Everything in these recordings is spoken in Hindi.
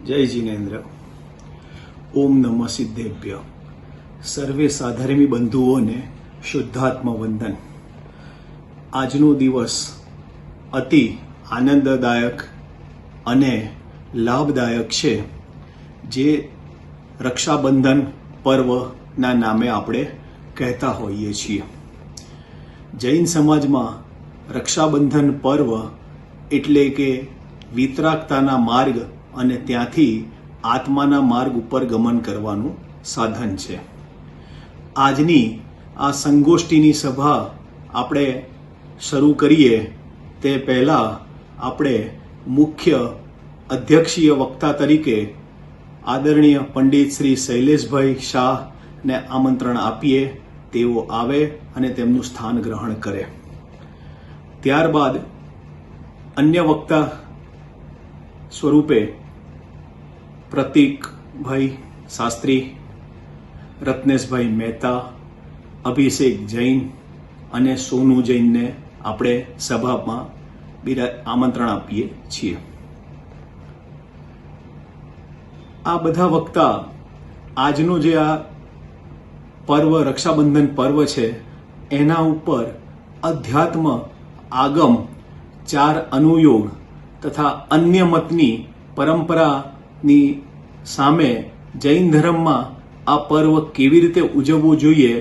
जय जिनेन्द्र। ओम नमः सिद्धेभ्य। सर्वे साधर्मी बंधुओने शुद्धात्मा वंदन। આજનો દિવસ અતિ આનંદદાયક અને લાભદાયક છે, જે રક્ષાબંધન પર્વના નામે આપણે કહેતા હોઈએ છીએ. જૈન સમાજમાં રક્ષાબંધન પર્વ એટલે કે વિતરાગતાના માર્ગ અને ત્યાંથી આત્માના માર્ગ ઉપર ગમન કરવાનું સાધન છે. આજની આ સંગોષ્ઠીની સભા આપણે શરૂ કરીએ તે પહેલાં આપણે મુખ્ય અધ્યક્ષીય વક્તા તરીકે આદરણીય પંડિત શ્રી શૈલેષભાઈ શાહને આમંત્રણ આપીએ. તેઓ આવે અને તેમનું સ્થાન ગ્રહણ કરે. ત્યારબાદ અન્ય વક્તા સ્વરૂપે પ્રતીકભાઈ શાસ્ત્રી, રત્નેશભાઈ મહેતા, અભિષેક જૈન અને સોનુ જૈનને આપણે સભામાં આમંત્રણ આપીએ છીએ. આ બધા વક્તા આજનો જે આ પર્વ રક્ષાબંધન પર્વ છે એના ઉપર અધ્યાત્મ, આગમ, ચાર અનુયોગ તથા અન્ય મતની પરંપરાની સામે જૈન ધર્મમાં આ પર્વ કેવી રીતે ઉજવવું જોઈએ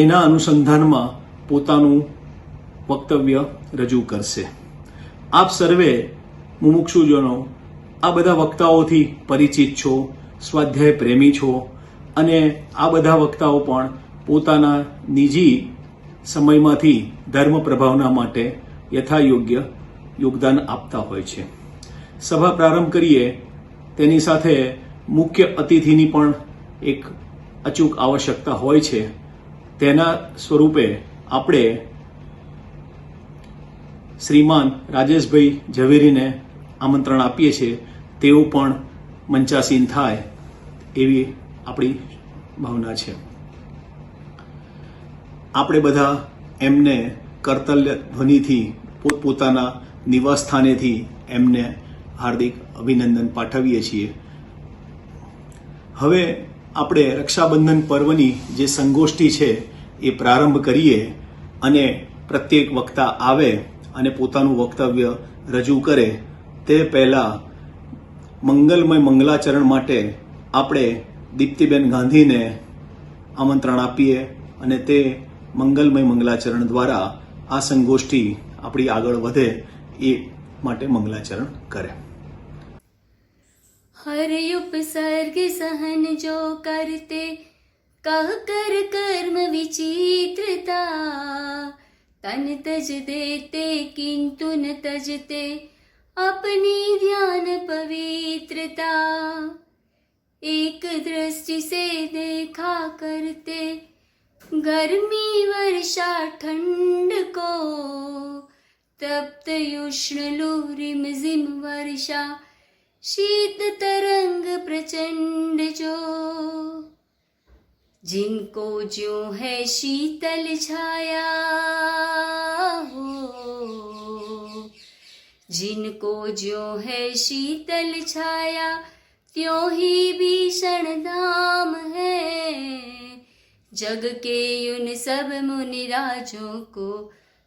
એના અનુસંધાનમાં પોતાનું વક્તવ્ય રજૂ કરશે. આપ સર્વે મુમુક્ષુજનો આ બધા વક્તાઓથી પરિચિત છો, સ્વાધ્યાય પ્રેમી છો અને આ બધા વક્તાઓ પણ પોતાના નિજી સમયમાંથી ધર્મ પ્રભાવના માટે યથાયોગ્ય યોગદાન આપતા હોય છે. સભા પ્રારંભ કરીએ તેની સાથે મુખ્ય અતિથિની પણ એક અચૂક આવશ્યકતા હોય છે. તેના સ્વરૂપે આપણે શ્રીમાન રાજેશભાઈ ઝવેરીને આમંત્રણ આપીએ છીએ. તેઓ પણ મંચાસીન થાય એવી આપણી ભાવના છે. આપણે બધા એમને કર્તવ્ય ધ્વનિથી પોતપોતાના નિવાસ સ્થાનેથી એમને હાર્દિક અભિનંદન પાઠવીએ છીએ. હવે આપણે રક્ષાબંધન પર્વની જે સંગોષ્ઠી છે એ પ્રારંભ કરીએ અને પ્રત્યેક વક્તા આવે અને પોતાનું વક્તવ્ય રજૂ કરે તે પહેલા મંગલમય મંગલાચરણ માટે આપણે દીપ્તિબેન ગાંધીને આમંત્રણ આપીએ અને તે મંગલમય મંગલાચરણ દ્વારા આ સંગોષ્ઠી આપણી આગળ વધે એ માટે મંગલાચરણ કરે. हर उपसर्ग सहन जो करते कह कर कर्म विचित्रता तन तज देते किंतु न तजते अपनी ध्यान पवित्रता एक दृष्टि से देखा करते गर्मी वर्षा ठंड को तप्त उष्ण लू रिम जिम वर्षा शीत तरंग प्रचंड जो जिनको जो है शीतल छाया हो जिनको जो है शीतल छाया त्यों ही भीषण धाम है जग के उन सब मुनिराजों को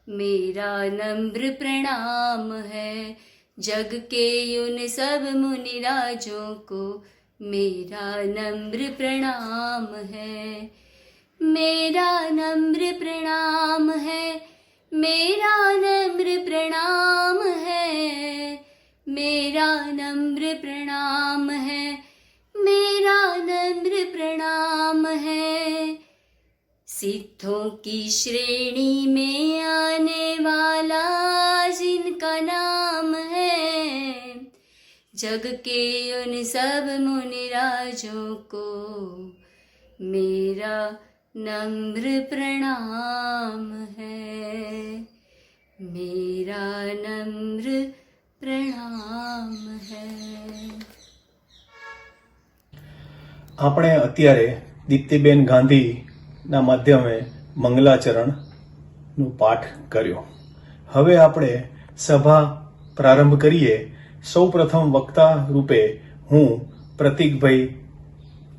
मेरा नम्र प्रणाम है जग के उन सब मुनिराजों को मेरा नम्र प्रणाम है मेरा नम्र प्रणाम है मेरा नम्र प्रणाम है मेरा नम्र प्रणाम है मेरा नम्र प्रणाम है सिद्धों की श्रेणी में आने वाला जिनका नाम है जग के उन सब मुनिराजों को मेरा नम्र प्रणाम है मेरा नम्र प्रणाम है. આપણે અત્યારે દીપ્તિબેન ગાંધીના માધ્યમે મંગલાચરણનો પાઠ કર્યો. હવે આપણે સભા પ્રારંભ કરીએ. સૌ પ્રથમ વક્તા રૂપે હું પ્રતીકભાઈ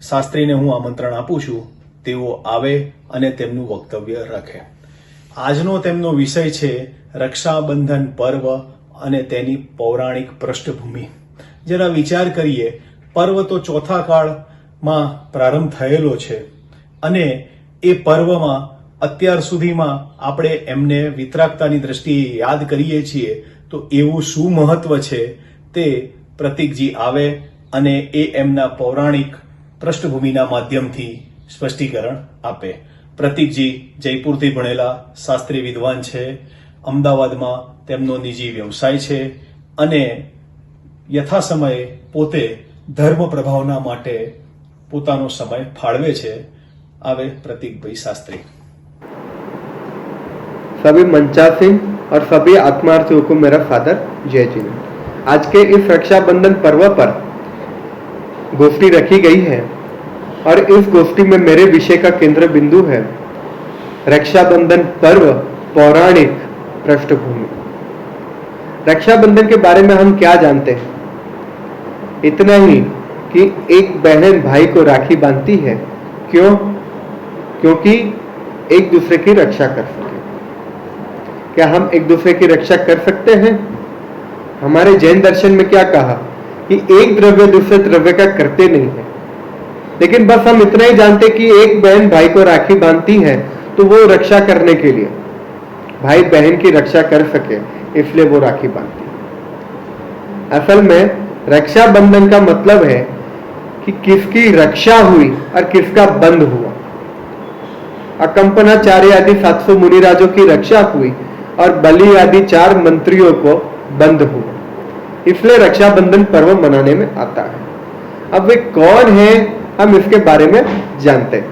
શાસ્ત્રીને હું આમંત્રણ આપું છું, તેઓ આવે અને તેમનું વક્તવ્ય રાખે. આજનો તેમનો વિષય છે રક્ષાબંધન પર્વ અને તેની પૌરાણિક પૃષ્ઠભૂમિ. જરા વિચાર કરીએ, પર્વ તો ચોથા કાળમાં પ્રારંભ થયેલો છે અને એ પર્વમાં અત્યાર સુધીમાં આપણે એમને વિતરાગતાની દ્રષ્ટિએ યાદ કરીએ છીએ, તો એવું શું મહત્વ છે તે પ્રતીકજી આવે અને એ એમના પૌરાણિક પૃષ્ઠભૂમિના માધ્યમથી સ્પષ્ટીકરણ આપે. પ્રતીકજી જયપુરથી ભણેલા શાસ્ત્રી વિદ્વાન છે. અમદાવાદમાં તેમનો નિજી વ્યવસાય છે અને યથાસમયે પોતે ધર્મ પ્રભાવના માટે પોતાનો સમય ફાળવે છે. આવે પ્રતીકભાઈ શાસ્ત્રી. सभी मंचासी और सभी आत्मार्थियों को मेरा सादर जय जी. आज के इस रक्षाबंधन पर्व पर गोष्ठी रखी गई है और इस गोष्ठी में मेरे विषय का केंद्र बिंदु है रक्षाबंधन पर्व पौराणिक पृष्ठभूमि. रक्षाबंधन के बारे में हम क्या जानते हैं? इतना ही कि एक बहन भाई को राखी बांधती है. क्यों? क्योंकि एक दूसरे की रक्षा कर सके. क्या हम एक दूसरे की रक्षा कर सकते हैं? हमारे जैन दर्शन में क्या कहा कि एक द्रव्य दूसरे द्रव्य का करते नहीं है. लेकिन बस हम इतना ही जानते कि एक बहन भाई को राखी बांधती है तो वो रक्षा करने के लिए, भाई बहन की रक्षा कर सके इसलिए वो राखी बांधती है. असल में रक्षाबंधन का मतलब है कि किसकी रक्षा हुई और किसका बंध हुआ. अकंपनाचार्य आदि 700 मुनिराजों की रक्षा हुई और बलि आदि 4 मंत्रियों को बंध हुआ, इसलिए रक्षाबंधन पर्व मनाने में आता है. अब वे कौन है हम इसके बारे में जानते हैं.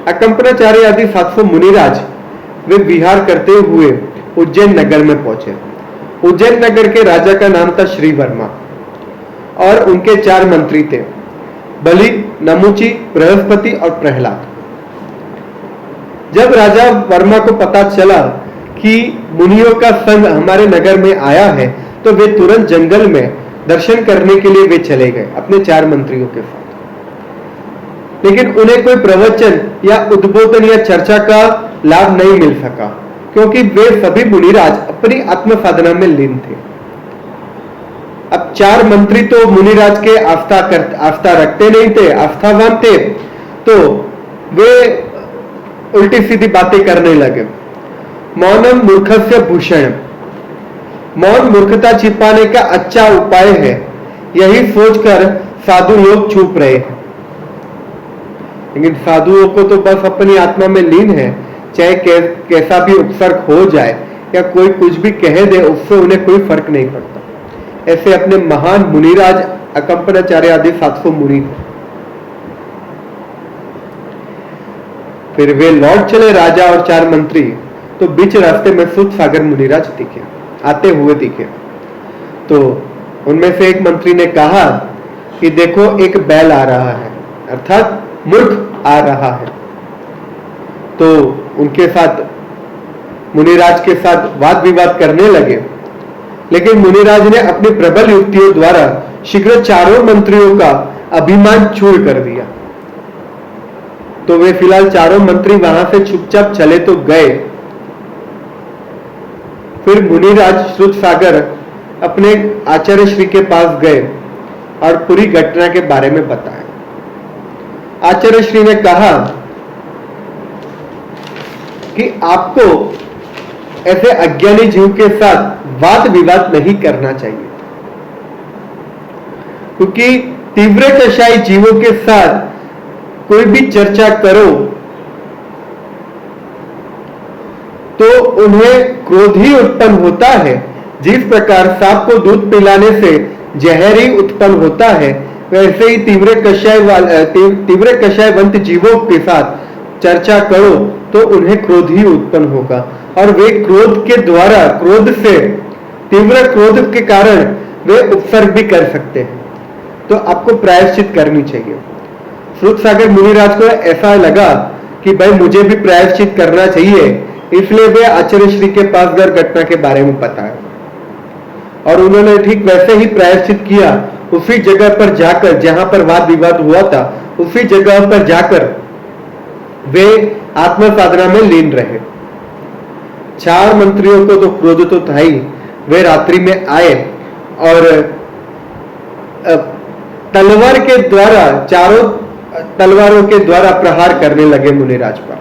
अकंपनाचार्य आदि 700 मुनिराज वे विहार करते हुए उज्जैन नगर में पहुंचे. उज्जैन नगर के राजा का नाम था श्री वर्मा और उनके 4 मंत्री थे, बलि, नमुची, बृहस्पति और प्रहलाद. जब राजा वर्मा को पता चला कि मुनियों का संघ हमारे नगर में आया है तो वे तुरंत जंगल में दर्शन करने के लिए वे चले गए अपने 4 मंत्रियों के साथ. लेकिन उन्हें कोई प्रवचन या उद्बोधन या चर्चा का लाभ नहीं मिल सका क्योंकि वे सभी मुनिराज अपनी आत्म साधना में लीन थे. अब 4 मंत्री तो मुनिराज के आस्था रखते नहीं थे, आस्थावान थे, तो वे उल्टी सीधी बातें करने लगे. मौनम मूर्खस्य भूषण. मौन मूर्खता छिपाने का अच्छा उपाय है, यही सोचकर साधु लोग चुप रहे हैं. लेकिन साधुओं को तो बस अपनी आत्मा में लीन है, चाहे कैसा भी उपसर्ग हो जाए या कोई कुछ भी कह दे, उससे उन्हें कोई फर्क नहीं पड़ता. ऐसे अपने महान मुनिराज अकंपनाचार्य आदि 700 मुनि थे. फिर वे लौट चले राजा और 4 मंत्री, तो बीच रास्ते में सूत सागर मुनिराज दिखे, आते हुए दिखे. तो उनमें से एक मंत्री ने कहा कि देखो एक बैल आ रहा है, अर्थात मूर्ख आ रहा है. तो उनके साथ मुनिराज के साथ वाद विवाद करने लगे. लेकिन मुनिराज ने अपनी प्रबल युक्तियों द्वारा शीघ्र 4 मंत्रियों का अभिमान चूर कर दिया. तो वे फिलहाल 4 मंत्री वहां से चुपचाप चले तो गए. फिर मुनिराज श्रुत सागर अपने आचार्य श्री के पास गए और पूरी घटना के बारे में बताया. आचार्य श्री ने कहा कि आपको ऐसे अज्ञानी जीव के साथ वाद विवाद नहीं करना चाहिए, क्योंकि तीव्र कषाय जीवों के साथ कोई भी चर्चा करो तो उन्हें क्रोध ही उत्पन्न होता है. जिस प्रकार सांप को दूध पिलाने से जहर ही उत्पन्न होता है, वैसे ही तीव्र कषायवंत जीवों के साथ चर्चा करो तो उन्हें क्रोध ही उत्पन्न होगा और वे क्रोध के द्वारा, क्रोध से, तीव्र क्रोध के कारण वे उपसर्ग भी कर सकते हैं. तो आपको प्रायश्चित करनी चाहिए. श्रुत सागर मुनिराज को ऐसा लगा कि भाई मुझे भी प्रायश्चित करना चाहिए, इसलिए वे आचार्य श्री के पास घटना के बारे में बताया. और उन्होंने ठीक वैसे ही प्रायश्चित किया। उसी जगह पर जाकर, जहां पर वाद विवाद हुआ था, उसी जगह पर जाकर वे आत्म साधना में लीन रहे। 4 मंत्रियों को तो क्रोध तो था ही। वे रात्रि में आए और तलवार के द्वारा, चारों तलवारों के द्वारा प्रहार करने लगे मुनिराज पर,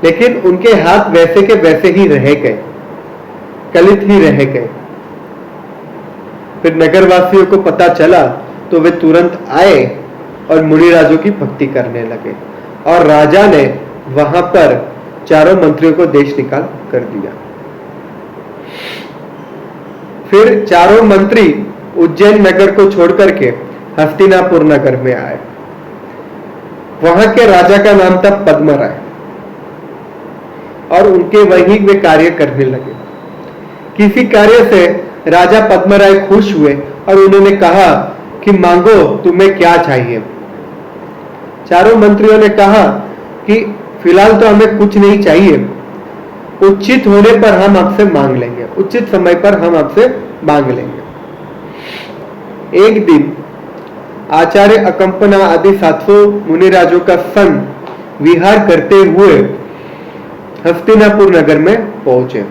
लेकिन उनके हाथ वैसे के वैसे ही रह गए, कलित ही रह गए। फिर नगरवासियों को पता चला तो वे तुरंत आए और मुनिराजों की भक्ति करने लगे, और राजा ने वहां पर चारों मंत्रियों को देश निकाल कर दिया। फिर चारों मंत्री उज्जैन नगर को छोड़कर के हस्तिनापुर नगर में आए। वहां के राजा का नाम था पद्मराय, और उनके वहीं वे कार्य करने लगे। किसी कार्य से राजा पद्मराय खुश हुए और उन्होंने कहा कि मांगो, तुम्हें क्या चाहिए। चारों मंत्रियों ने कहा कि फिलहाल तो हमें कुछ नहीं चाहिए, उचित होने पर हम आपसे मांग लेंगे, उचित समय पर हम आपसे मांग लेंगे। एक दिन आचार्य अकंपना आदि 700 मुनिराजों का संग विहार करते हुए हस्तिनापुर नगर में पहुंचे,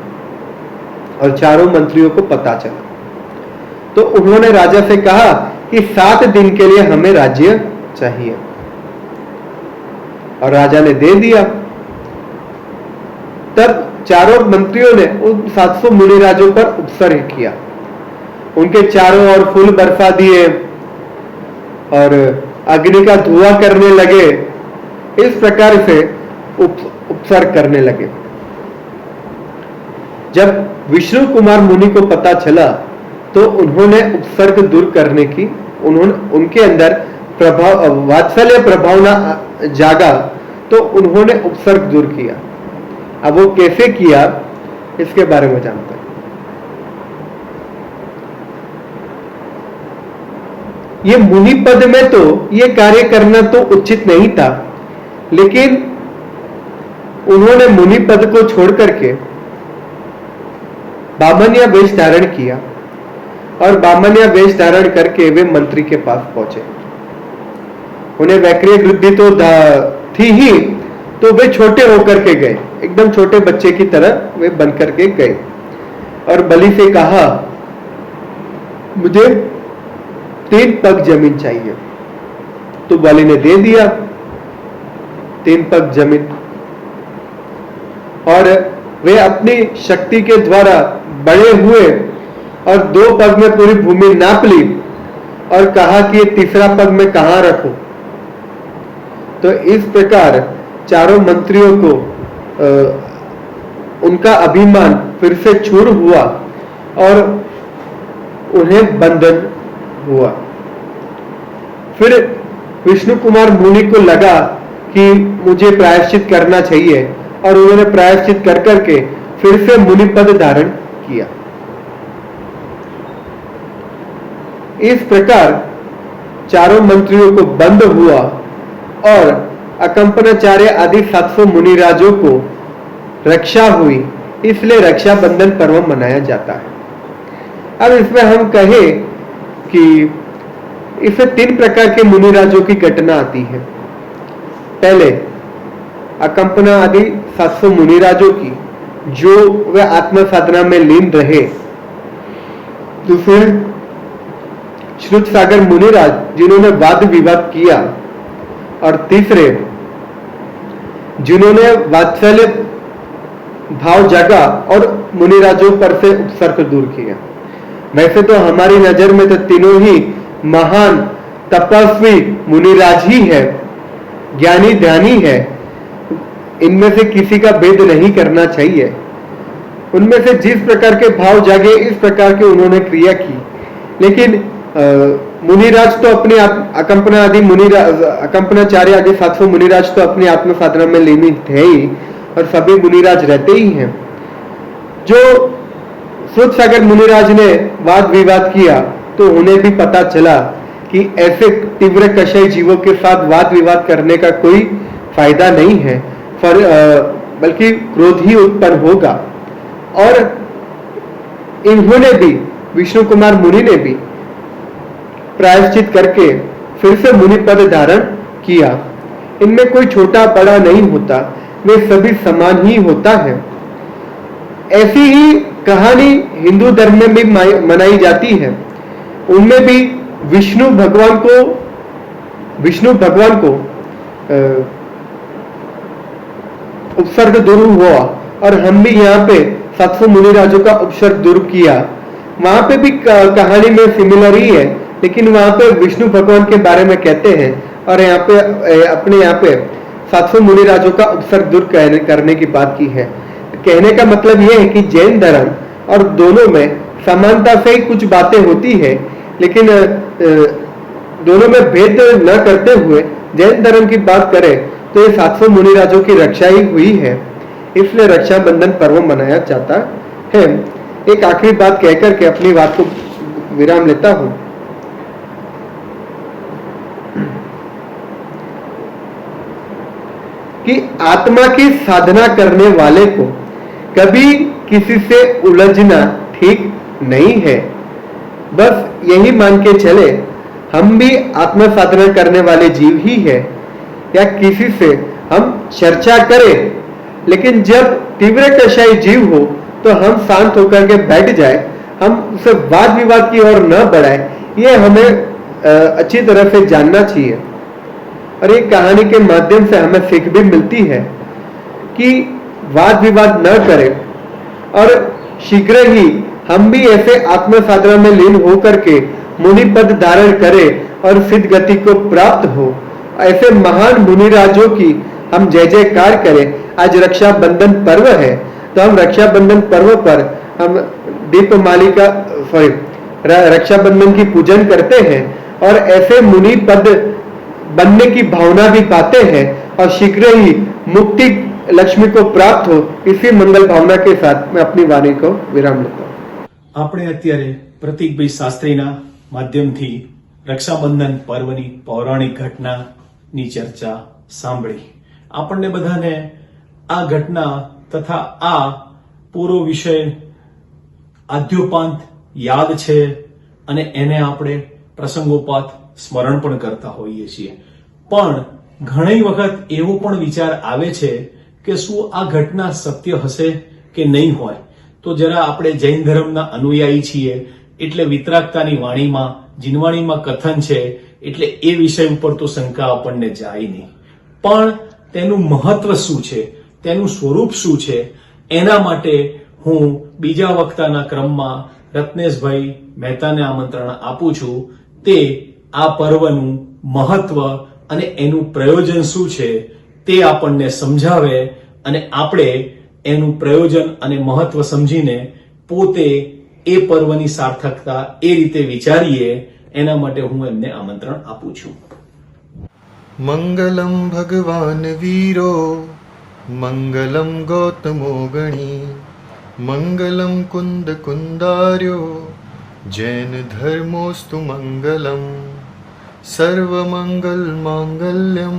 और चारों मंत्रियों को पता चला तो उन्होंने राजा से कहा कि 7 दिन के लिए हमें राज्य चाहिए, और राजा ने दे दिया। तब चारों मंत्रियों ने उन 700 मुनिराजों पर उपसर्ग किया, उनके चारों ओर फूल बरसा दिए और अग्नि का धुआं करने लगे। इस प्रकार से उपसर्ग करने लगे। जब विष्णु कुमार मुनि को पता चला तो उन्होंने उपसर्ग दूर करने की, उनके अंदर प्रभाव, वात्सल्य प्रभावना जागा, तो उन्होंने उपसर्ग दूर किया। अब वो कैसे किया, इसके बारे में जानते हैं। ये मुनि पद में तो ये कार्य करना तो उचित नहीं था, लेकिन उन्होंने मुनि पद को छोड़ करके बामनिया वेश धारण किया, और बामनिया वेश धारण करके वे मंत्री के पास पहुंचे। उन्हें वैक्रिय वृद्धि तो थी ही, तो वे छोटे होकर के गए, एकदम छोटे बच्चे की तरह वे बन करके गए, और बलि से कहा मुझे 3 पग जमीन चाहिए। तो बलि ने दे दिया 3 पग जमीन, और वे अपनी शक्ति के द्वारा बड़े हुए और 2 पग में पूरी भूमि नाप ली, और कहा कि ये तीसरा पग मैं कहां रखूं। तो इस प्रकार चारों मंत्रियों को उनका अभिमान फिर से चूर हुआ और उन्हें बंधन हुआ। फिर विष्णु कुमार मुनि को लगा कि मुझे प्रायश्चित करना चाहिए, और उन्होंने प्रायश्चित कर करके फिर से मुनि पद धारण किया। इस प्रकार चारों मंत्रियों को बंद हुआ, और अकंपनाचार्य आदि 700 मुनिराजों को रक्षा हुई, इसलिए रक्षाबंधन पर्व मनाया जाता है। अब इसमें हम कहें कि इसमें 3 प्रकार के मुनिराजों की घटना आती है। पहले अकंपना आदि 700 मुनिराजों की, जो वे आत्म साधना में लीन रहे। दूसरे श्रुत सागर मुनिराज, जिन्होंने वाद विवाद किया, और तीसरे जिन्होंने वात्सल्य भाव जगा और मुनिराजों पर से उपसर्ग दूर किया। वैसे तो हमारी नजर में तो तीनों ही महान तपस्वी मुनिराज ही है, ज्ञानी ध्यानी है, इनमें से किसी का भेद नहीं करना चाहिए। उनमें से जिस प्रकार के भाव जागे, इस प्रकार के उन्होंने क्रिया की। लेकिन मुनिराज तो अपने अकंपना आदि मुनिराज, अकंपनाचार्य आदि 700 मुनिराज तो अपनी आत्म साधना में लीन थे ही, और सभी मुनिराज रहते ही हैं। जो श्रुत सागर मुनिराज ने वाद विवाद किया, तो उन्हें भी पता चला कि ऐसे तीव्र कषय जीवों के साथ वाद विवाद करने का कोई फायदा नहीं है, बल्कि क्रोध ही उत्पन्न होगा। और इन्होंने भी विष्णु कुमार मुनि ने भी प्रायश्चित करके फिर से मुनि पद धारण किया। इनमें कोई छोटा बड़ा नहीं होता, वे सभी समान ही होता है। ऐसी ही कहानी हिंदू धर्म में भी मनाई जाती है। उनमें भी विष्णु भगवान को उपसर्ग दूर हुआ और हम भी यहाँ पे 700 मुनिराजों का उपसर्ग दूर किया। वहां पे भी कहानी में सिमिलर ही है, लेकिन वहां पे विष्णु भगवान के बारे में कहते हैं और यहाँ पे अपने यहाँ पे 700 मुनिराजों का उपसर्ग दूर करने की बात की है। कहने का मतलब यह है कि जैन धर्म और दोनों में समानता से ही कुछ बातें होती है, लेकिन दोनों में भेद न करते हुए जैन धर्म की बात करें तो ये 700 मुनिराजों की रक्षा ही हुई है, इसलिए रक्षाबंधन पर्व मनाया जाता है। एक आखिरी बात कहकर के अपनी बात को विराम लेता हूं कि आत्मा की साधना करने वाले को कभी किसी से उलझना ठीक नहीं है। बस यही मान के चले हम भी आत्मा साधना करने वाले जीव ही है, या किसी से हम चर्चा करें, लेकिन जब तीव्र कषाई जीव हो तो हम शांत होकर के बैठ जाए, हम उसे वाद विवाद की ओर न बढ़ाए, ये हमें अच्छी तरह से जानना चाहिए। और एक कहानी के माध्यम से हमें सीख भी मिलती है कि वाद विवाद न करें और शीघ्र ही हम भी ऐसे आत्म साधना में लीन होकर के मुनि पद धारण करें और सिद्ध गति को प्राप्त हो। ऐसे महान मुनिराजों की हम जय जयकार करें। आज रक्षाबंधन पर्व है, तो हम रक्षाबंधन पर्व पर हम रक्षाबंधन की पूजन करते हैं और ऐसे मुनि पद बनने की भावना भी पाते हैं और शीघ्र ही मुक्ति लक्ष्मी को प्राप्त हो। इसी मंगल भावना के साथ मैं अपनी वाणी को विराम लेता हूं। આપણે અત્યારે પ્રતીકભાઈ શાસ્ત્રીના માધ્યમથી રક્ષાબંધન પર્વની પૌરાણિક ઘટનાની ચર્ચા સાંભળી। આપણને બધાને આ ઘટના તથા આ પૂરો વિષય આદ્યોપાંત યાદ છે અને એને આપણે પ્રસંગોપાત સ્મરણ પણ કરતા હોઈએ છીએ, પણ ઘણી વખત એવો પણ વિચાર આવે છે કે શું આ ઘટના સત્ય હશે કે નહીં હોય। તો જરા આપણે જૈન ધર્મના અનુયાયી છીએ એટલે વિતરાગતાની વાણીમાં જીનવાણીમાં કથન છે એટલે એ વિષય ઉપર તો શંકા આપણને જાય નહીં, પણ તેનું મહત્વ શું છે, તેનું સ્વરૂપ શું છે, એના માટે હું બીજા વક્તાના ક્રમમાં રત્નેશભાઈ મહેતાને આમંત્રણ આપું છું। તે આ પર્વનું મહત્વ અને એનું પ્રયોજન શું છે તે આપણને સમજાવે અને આપણે એનું પ્રયોજન અને મહત્વ સમજીને પોતે એ પર્વની સાર્થકતા એ રીતે વિચારીએ, એના માટે હું એમને આમંત્રણ આપું છું। મંગલમ ભગવાન વીરો મંગલમ ગૌતમો ગણી મંગલમ કુંદ કુંદાર્યો જૈન ધર્મોસ્તુ મંગલમ સર્વમંગલ માંગલ્યમ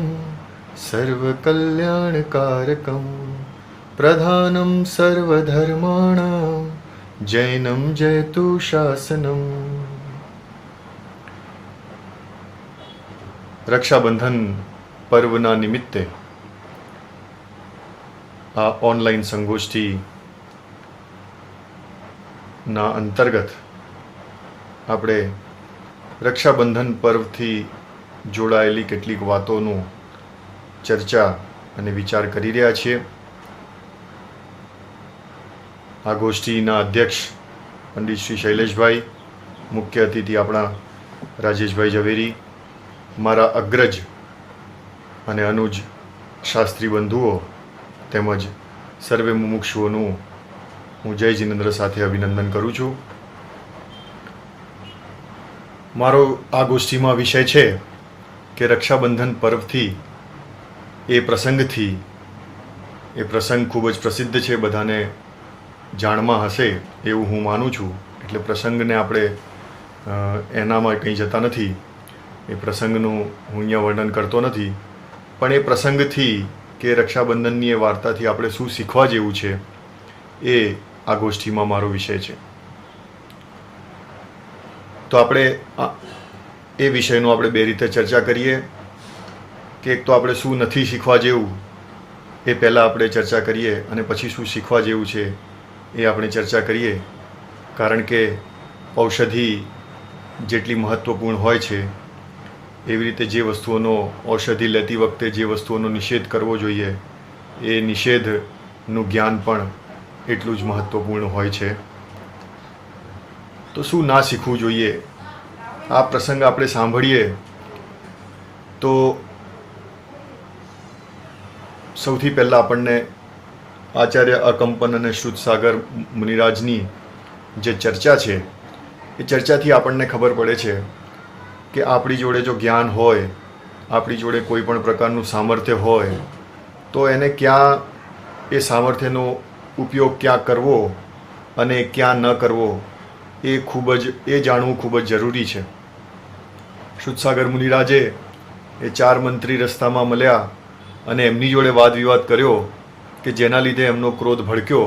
સર્વકલ્યાણકારકમ પ્રધાનમ સર્વધર્માણામ જૈનમ જયતુ શાસનમ। રક્ષાબંધન પર્વના નિમિત્તે આ ઓનલાઈન સંગોષ્ઠીના અંતર્ગત આપણે રક્ષાબંધન પર્વથી જોડાયેલી કેટલીક વાતોનું ચર્ચા અને વિચાર કરી રહ્યા છીએ। આ ગોષ્ઠીના અધ્યક્ષ પંડિત શ્રી શૈલેષભાઈ, મુખ્ય અતિથિ આપણા રાજેશભાઈ ઝવેરી, મારા અગ્રજ અને અનુજ શાસ્ત્રી બંધુઓ તેમજ સર્વે મુમુક્ષુઓનું હું જય જિનેન્દ્ર સાથે અભિનંદન કરું છું। મારો આ ગોષ્ઠીમાં વિષય છે કે રક્ષાબંધન પર્વથી એ પ્રસંગ ખૂબ જ પ્રસિદ્ધ છે, બધાને જાણમાં હશે એવું હું માનું છું, એટલે પ્રસંગને આપણે એનામાં કંઈ જતા નથી, એ પ્રસંગનું હું અહીંયા વર્ણન કરતો નથી, પણ એ પ્રસંગથી કે રક્ષાબંધનની એ વાર્તાથી આપણે શું શીખવા જેવું છે એ આ ગોષ્ઠીમાં મારો વિષય છે। તો આપણે એ વિષયનો આપણે બે રીતે ચર્ચા કરીએ કે એક તો આપણે શું નથી શીખવા જેવું એ પહેલાં આપણે ચર્ચા કરીએ અને પછી શું શીખવા જેવું છે એ આપણે ચર્ચા કરીએ. કારણ કે ઔષધિ જેટલી મહત્ત્વપૂર્ણ હોય છે એવી રીતે જે વસ્તુઓનો ઔષધિ લેતી વખતે જે વસ્તુઓનો નિષેધ કરવો જોઈએ એ નિષેધનું જ્ઞાન પણ એટલું જ મહત્ત્વપૂર્ણ હોય છે. તો શું ના શીખવું જોઈએ? આ પ્રસંગ આપણે સાંભળીએ તો સૌથી પહેલાં આપણને આચાર્ય અકંપન અને શ્રુતસાગર મુનિરાજની જે ચર્ચા છે એ ચર્ચાથી આપણને ખબર પડે છે કે આપણી જોડે જો જ્ઞાન હોય, આપણી જોડે કોઈ પણ પ્રકારનું સામર્થ્ય હોય તો એને ક્યાં એ સામર્થ્યનો ઉપયોગ ક્યાં કરવો અને ક્યાં ન કરવો એ જાણવું ખૂબ જ જરૂરી છે. શ્રુતસાગર મુનિરાજે એ 4 મંત્રી રસ્તામાં મળ્યા અને એમની જોડે વાદ વિવાદ કર્યો કે જેના લીધે એમનો ક્રોધ ભડક્યો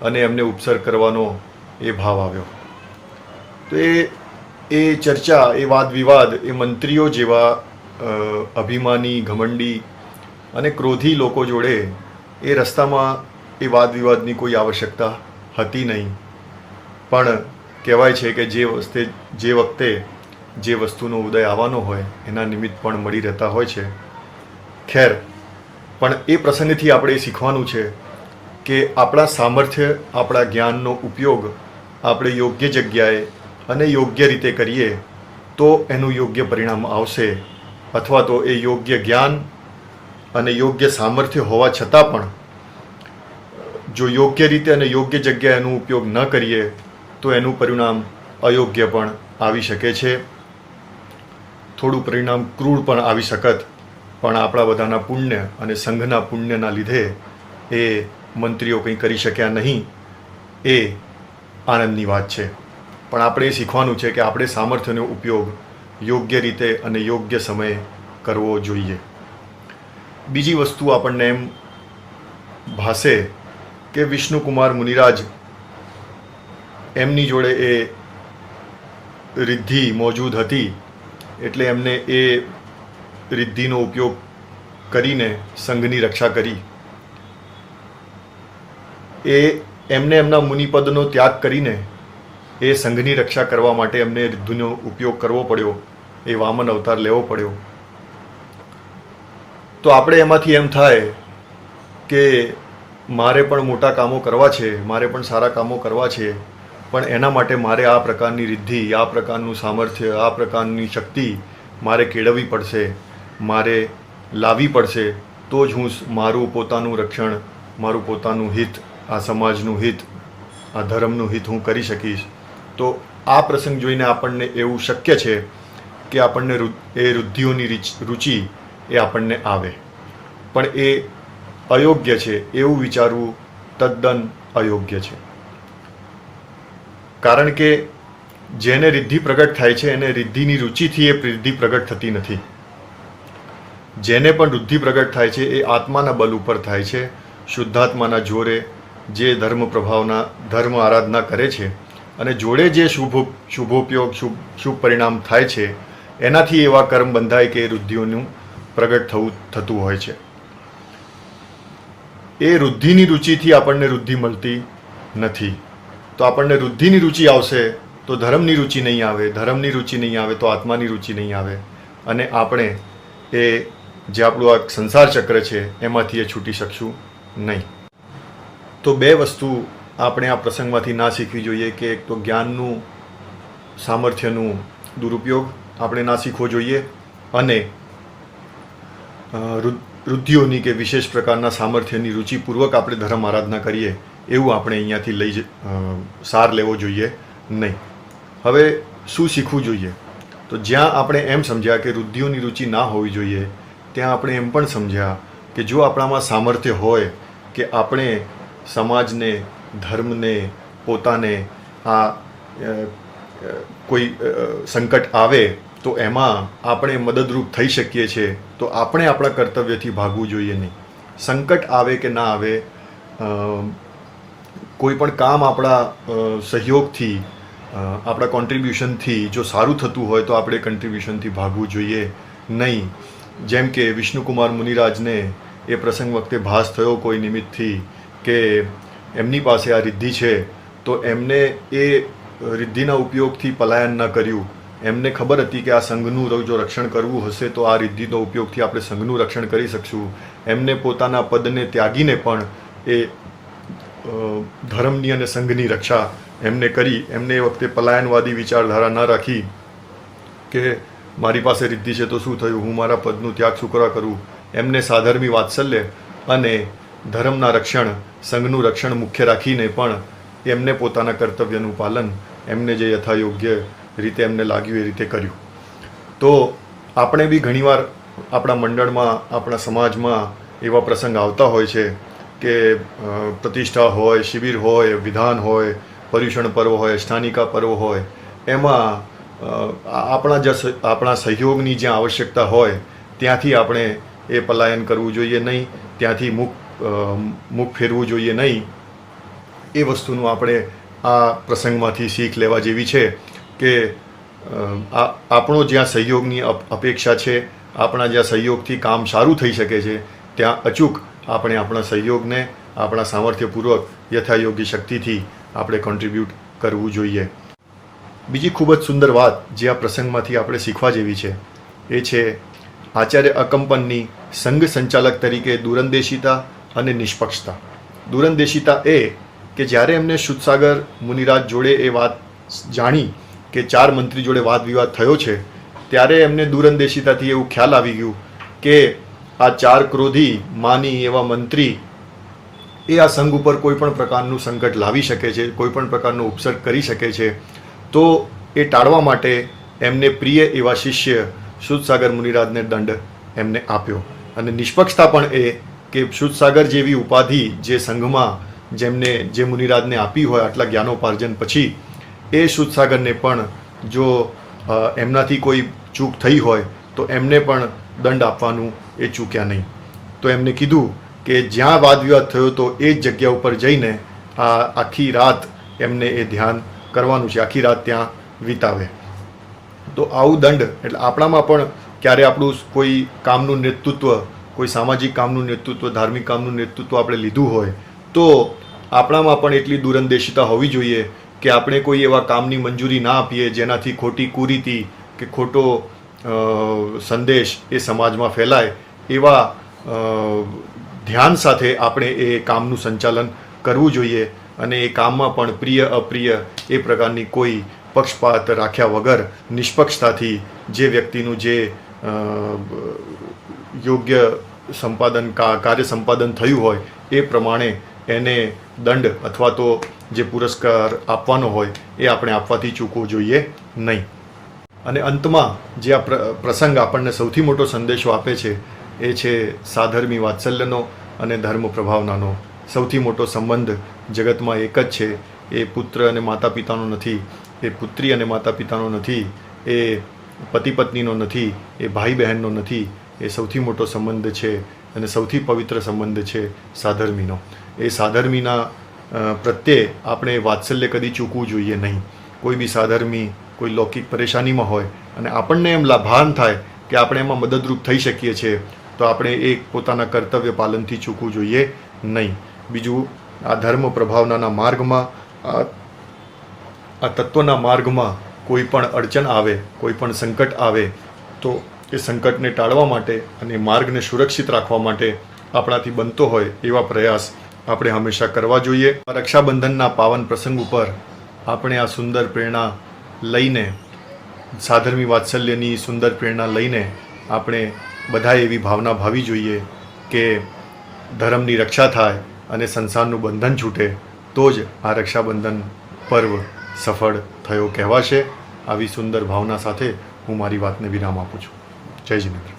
અને એમને ઉપસર્ગ કરવાનો એ ભાવ આવ્યો. તો એ ચર્ચા, એ વાદ વિવાદ એ મંત્રીઓ જેવા અભિમાની, ઘમંડી અને ક્રોધી લોકો જોડે એ રસ્તામાં એ વાદ વિવાદની કોઈ આવશ્યકતા હતી નહીં. પણ કહેવાય છે કે જે વખતે જે વસ્તુનો ઉદય આવવાનો હોય એના નિમિત્ત પણ મળી રહેતા હોય છે. ખેર, પણ એ પ્રસંગથી આપણે શીખવાનું છે કે આપણા સામર્થ્ય, આપણા જ્ઞાનનો ઉપયોગ આપણે યોગ્ય જગ્યાએ અને યોગ્ય રીતે કરીએ તો એનું યોગ્ય પરિણામ આવશે. અથવા તો એ યોગ્ય જ્ઞાન અને યોગ્ય સામર્થ્ય હોવા છતાં પણ જો યોગ્ય રીતે અને યોગ્ય જગ્યાએ એનો ઉપયોગ ન કરીએ તો એનું પરિણામ અયોગ્ય પણ આવી શકે છે. થોડું પરિણામ ક્રૂર પણ આવી શકત. પણ આપણા બધાના પુણ્ય અને સંઘના પુણ્યના લીધે એ મંત્રીઓ કંઈ કરી શક્યા નહીં. એ આનંદની વાત છે. પણ આપણે એ શીખવાનું છે કે આપણે સામર્થ્યનો ઉપયોગ યોગ્ય રીતે અને યોગ્ય સમયે કરવો જોઈએ. બીજી વસ્તુ આપણને એમ ભાસે કે વિષ્ણુકુમાર મુનિરાજ એમની જોડે એ રિદ્ધિ મોજૂદ હતી એટલે એમને એ રિદ્ધિનો ઉપયોગ કરીને સંઘની રક્ષા કરી. એમને એમના મુનિપદનો ત્યાગ કરીને એ સંઘની રક્ષા કરવા માટે એમને રિદ્ધિનો ઉપયોગ કરવો પડ્યો, એ વામન અવતાર લેવો પડ્યો. તો આપણે એમાંથી એમ થાય કે મારે પણ મોટા કામો કરવા છે, મારે પણ સારા કામો કરવા છે, પણ એના માટે મારે આ પ્રકારની રિદ્ધિ, આ પ્રકારનું સામર્થ્ય, આ પ્રકારની શક્તિ મારે કેળવવી પડશે, મારે લાવવી પડશે. તો જ હું મારું પોતાનું રક્ષણ, મારું પોતાનું હિત, આ સમાજનું હિત, આ ધર્મનું હિત હું કરી શકીશ. તો આ પ્રસંગ જોઈને આપણને એવું શક્ય છે કે આપણને એ રુદ્ધિઓની રુચિ એ આપણને આવે. પણ એ અયોગ્ય છે એવું વિચારવું તદ્દન અયોગ્ય છે. કારણ કે જેને રિદ્ધિ પ્રગટ થાય છે એને રિદ્ધિની રુચિથી એ રિદ્ધિ પ્રગટ થતી નથી. જેને પણ રુદ્ધિ પ્રગટ થાય છે એ આત્માના બલ ઉપર થાય છે, શુદ્ધાત્માના જોરે જે ધર્મ પ્રભાવના ધર્મ આરાધના કરે છે અને જોડે જે શુભોપયોગ શુભ પરિણામ થાય છે એનાથી એવા કર્મ બંધાય કે એ રુદ્ધિઓનું પ્રગટ થતું હોય છે. એ રુદ્ધિની રુચિથી આપણને રુદ્ધિ મળતી નથી. તો આપણને રુદ્ધિની રુચિ આવશે તો ધર્મની રુચિ નહીં આવે, ધર્મની રુચિ નહીં આવે તો આત્માની રુચિ નહીં આવે અને આપણે એ જે આપણું આ સંસાર ચક્ર છે એમાંથી એ છૂટી શકશું નહીં. તો બે વસ્તુ આપણે આ પ્રસંગમાંથી ના શીખવી જોઈએ કે એક તો જ્ઞાનનું સામર્થ્યનું દુરુપયોગ આપણે ના શીખવો જોઈએ અને રુદ્ધિઓની કે વિશેષ પ્રકારના સામર્થ્યની રુચિપૂર્વક આપણે ધર્મ આરાધના કરીએ એવું આપણે અહીંયાથી સાર લેવો જોઈએ નહીં. હવે શું શીખવું જોઈએ? તો જ્યાં આપણે એમ સમજ્યા કે રુદ્ધિઓની રુચિ ના હોવી જોઈએ ત્યાં આપણે એમ પણ સમજ્યા કે જો આપણામાં સામર્થ્ય હોય કે આપણે સમાજને, ધર્મને, પોતાને આ કોઈ સંકટ આવે તો એમાં આપણે મદદરૂપ થઈ શકીએ છીએ તો આપણે આપણા કર્તવ્યથી ભાગવું જોઈએ નહીં. સંકટ આવે કે ના આવે, કોઈ પણ કામ આપણા સહયોગથી આપણા કોન્ટ્રીબ્યુશનથી જો સારું થતું હોય તો આપણે કન્ટ્રીબ્યુશનથી ભાગવું જોઈએ નહીં. જેમ કે વિષ્ણુકુમાર મુનિરાજને એ પ્રસંગ વખતે ભાસ થયો કોઈ નિમિત્તથી કે એમની પાસે આ રિદ્ધિ છે, તો એમને એ રિદ્ધિના ઉપયોગથી પલાયન ન કર્યું. એમને ખબર હતી કે આ સંઘનું જો રક્ષણ કરવું હશે તો આ રિદ્ધિનો ઉપયોગથી આપણે સંઘનું રક્ષણ કરી શકશું. એમને પોતાના પદને ત્યાગીને પણ એ ધર્મની અને સંઘની રક્ષા એમને કરી. એમને એ વખતે પલાયનવાદી વિચારધારા ન રાખી કે મારી પાસે રિદ્ધિ છે તો શું થયું, હું મારા પદનું ત્યાગ શું કરવા કરું. એમને સાધર્મી વાત્સલ્ય અને ધર્મના રક્ષણ, સંઘનું રક્ષણ મુખ્ય રાખીને પણ એમને પોતાના કર્તવ્યનું પાલન એમને જે યથાયોગ્ય રીતે એમને લાગ્યું એ રીતે કર્યું. તો આપણે બી ઘણીવાર આપણા મંડળમાં, આપણા સમાજમાં એવા પ્રસંગ આવતા હોય છે કે પ્રતિષ્ઠા હોય, શિબિર હોય, વિધાન હોય, પર્યુષણ પર્વ હોય, સ્થાનિકા પર્વ હોય, એમાં આપણા સહયોગની જ્યાં આવશ્યકતા હોય ત્યાંથી આપણે એ પલાયન કરવું જોઈએ નહીં, ત્યાંથી મુખ ફેરવું જોઈએ નહીં. એ વસ્તુનું આપણે આ પ્રસંગમાંથી શીખ લેવા જેવી છે કે આપણો જ્યાં સહયોગની અપેક્ષા છે, આપણા જ્યાં સહયોગથી કામ સારું થઈ શકે છે, ત્યાં અચૂક આપણે આપણા સહયોગને આપણા સામર્થ્યપૂર્વક યથાયોગ્ય શક્તિથી આપણે કોન્ટ્રીબ્યુટ કરવું જોઈએ. બીજી ખૂબ જ સુંદર વાત જે આ પ્રસંગમાંથી આપણે શીખવા જેવી છે એ છે આચાર્ય અકંપનની સંઘ સંચાલક તરીકે દૂરંદેશિતા અને નિષ્પક્ષતા. દૂરંદેશિતા એ કે જ્યારે એમને શુદ્ધસાગર મુનિરાજ જોડે એ વાત જાણી કે 4 મંત્રી જોડે વાદ વિવાદ થયો છે, ત્યારે એમને દૂરંદેશિતાથી એવું ખ્યાલ આવી ગયું કે આ 4 ક્રોધી માની એવા મંત્રી એ આ સંઘ ઉપર કોઈ પણ પ્રકારનું સંકટ લાવી શકે છે, કોઈ પણ પ્રકારનો ઉપસર્ગ કરી શકે છે. તો એ ટાળવા માટે એમને પ્રિય એવા શિષ્ય શુદ્ધસાગર મુનિરાજને દંડ એમને આપ્યો. અને નિષ્પક્ષતા પણ એ કે શુદ્ધસાગર જેવી ઉપાધિ જે સંઘમાં જે મુનિરાજને આપી હોય આટલા જ્ઞાનોપાર્જન પછી, એ શુદ્ધસાગરને પણ જો એમનાથી કોઈ ચૂક થઈ હોય તો એમને પણ દંડ આપવાનું એ ચૂક્યા નહીં. તો એમને કીધું કે જ્યાં વાદ વિવાદ થયો તો એ જ જગ્યા ઉપર જઈને આખી રાત એમને એ ધ્યાન કરવાનું છે, આખી રાત ત્યાં વિતાવે. તો આવું દંડ એટલે આપણામાં પણ ક્યારે આપણું કોઈ કામનું નેતૃત્વ, કોઈ સામાજિક કામનું નેતૃત્વ, ધાર્મિક કામનું નેતૃત્વ આપણે લીધું હોય તો આપણામાં પણ એટલી દૂરંદેશિતા હોવી જોઈએ કે આપણે કોઈ એવા કામની મંજૂરી ના આપીએ જેનાથી ખોટી કુરીતિ કે ખોટો સંદેશ એ સમાજમાં ફેલાય. એવા ધ્યાન સાથે આપણે એ કામનું સંચાલન કરવું જોઈએ અને એ કામમાં પણ પ્રિય અપ્રિય એ પ્રકારની કોઈ પક્ષપાત રાખ્યા વગર નિષ્પક્ષતાથી જે વ્યક્તિનું જે યોગ્ય કાર્ય સંપાદન થયું હોય એ પ્રમાણે એને દંડ અથવા તો જે પુરસ્કાર આપવાનો હોય એ આપણે આપવાથી ચૂકવું જોઈએ નહીં. અને અંતમાં જે આ પ્રસંગ આપણને સૌથી મોટો સંદેશો આપે છે એ છે સાધર્મી વાત્સલ્યનો અને ધર્મ પ્રભાવનાનો. સૌથી મોટો સંબંધ જગતમાં એક જ છે, એ પુત્ર અને માતા પિતાનો નથી, એ પુત્રી અને માતા પિતાનો નથી, એ પતિ પત્નીનો નથી, એ ભાઈ બહેનનો નથી. એ સૌથી મોટો સંબંધ છે અને સૌથી પવિત્ર સંબંધ છે સાધર્મીનો. એ સાધર્મીના પ્રત્યે આપણે વાત્સલ્ય કદી ચૂકવું જોઈએ નહીં. કોઈ બી સાધર્મી કોઈ લૌકિક પરેશાનીમાં હોય અને આપણને એમ ભાન થાય કે આપણે એમાં મદદરૂપ થઈ શકીએ છીએ તો આપણે એ પોતાના કર્તવ્ય પાલનથી ચૂકવું જોઈએ નહીં. બીજું, આ ધર્મ પ્રભાવનાના માર્ગમાં, આ તત્વના માર્ગમાં કોઈ પણ અડચણ આવે, કોઈ પણ સંકટ આવે તો એ સંકટને ટાળવા માટે અને માર્ગને સુરક્ષિત રાખવા માટે આપણાથી બનતો હોય એવા પ્રયાસ આપણે હંમેશા કરવા જોઈએ. રક્ષાબંધનના પાવન પ્રસંગ ઉપર આપણે આ સુંદર પ્રેરણા લઈને, સાધર્મી વાત્સલ્યની સુંદર પ્રેરણા લઈને આપણે બધાએ એવી ભાવના ભાવી જોઈએ કે ધર્મની રક્ષા થાય અને સંસારનું બંધન છૂટે તો જ આ રક્ષાબંધન પર્વ સફળ થયો કહેવાશે. આવી સુંદર ભાવના સાથે હું મારી વાતને વિરામ આપું છું. જય જીનેન્દ્ર.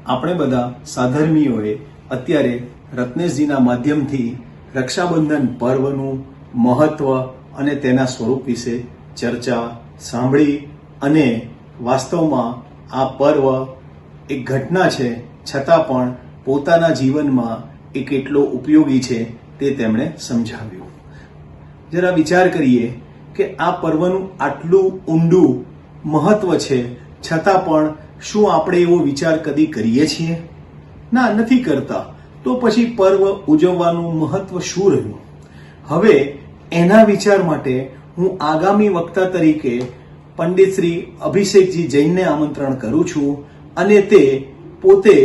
આપણે બધા સાધર્મીઓએ અત્યારે રત્નેશજીના માધ્યમથી રક્ષાબંધન પર્વનું મહત્વ અને તેના સ્વરૂપ વિશે ચર્ચા સાંભળી અને વાસ્તવમાં આ પર્વ એક ઘટના છે છતાં પણ પોતાના જીવનમાં એ કેટલો ઉપયોગી છે તે તેમણે સમજાવ્યું. જરા વિચાર કરીએ કે આ પર્વનું આટલું ઊંડું મહત્વ છે, છતાં પણ શું આપણે એવો વિચાર કદી કરીએ છીએ? ના, નથી કરતા. તો પછી પર્વ ઉજવવાનું મહત્વ શું રહ્યું? હવે એના વિચાર માટે હું આગામી વક્તા તરીકે પંડિત શ્રી અભિષેકજી જૈનને આમંત્રણ કરું છું અને તે પોતે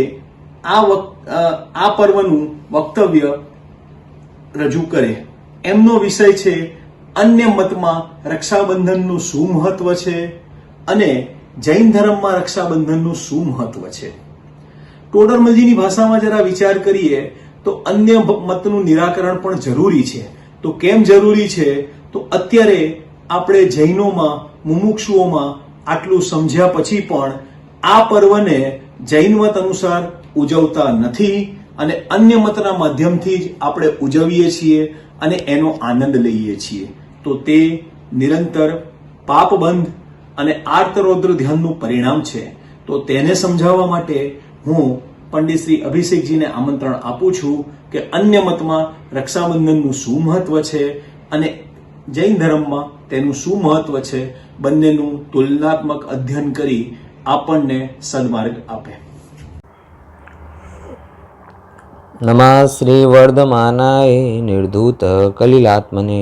આ પર્વનું વક્તવ્ય રજૂ કરે. એમનો વિષય છે અન્ય મતમાં રક્ષાબંધનનું શું મહત્વ છે અને જૈન ધર્મમાં રક્ષાબંધનનું શું મહત્વ છે. ટોડરમલજીની ભાષામાં જરા વિચાર કરીએ તો અન્ય મતનું નિરાકરણ પણ જરૂરી છે. તો કેમ જરૂરી છે? તો અત્યારે આપણે જૈનોમાં, મુમુક્ષુઓમાં આટલું સમજ્યા પછી પણ આ પર્વને જૈન મત અનુસાર ઉજવતા નથી અને અન્ય મતના માધ્યમથી જ આપણે ઉજવીએ છીએ અને એનો આનંદ લઈએ છીએ. તો તે નિરંતર પાપબંધ અને આર્તરૌદ્ર ધ્યાનનું પરિણામ છે. તો તેને સમજાવવા માટે હું પંડિત શ્રી અભિષેકજીને આમંત્રણ આપું છું કે અન્ય મતમાં રક્ષાબંધનનું શું મહત્વ છે અને જૈન ધર્મમાં તેનું શું મહત્વ છે, બંનેનું તુલનાત્મક અધ્યયન કરી આપણને સદમાર્ગ આપે. નમઃ શ્રી વર્ધમાનાય નિર્ધૂત કલિલાત્મને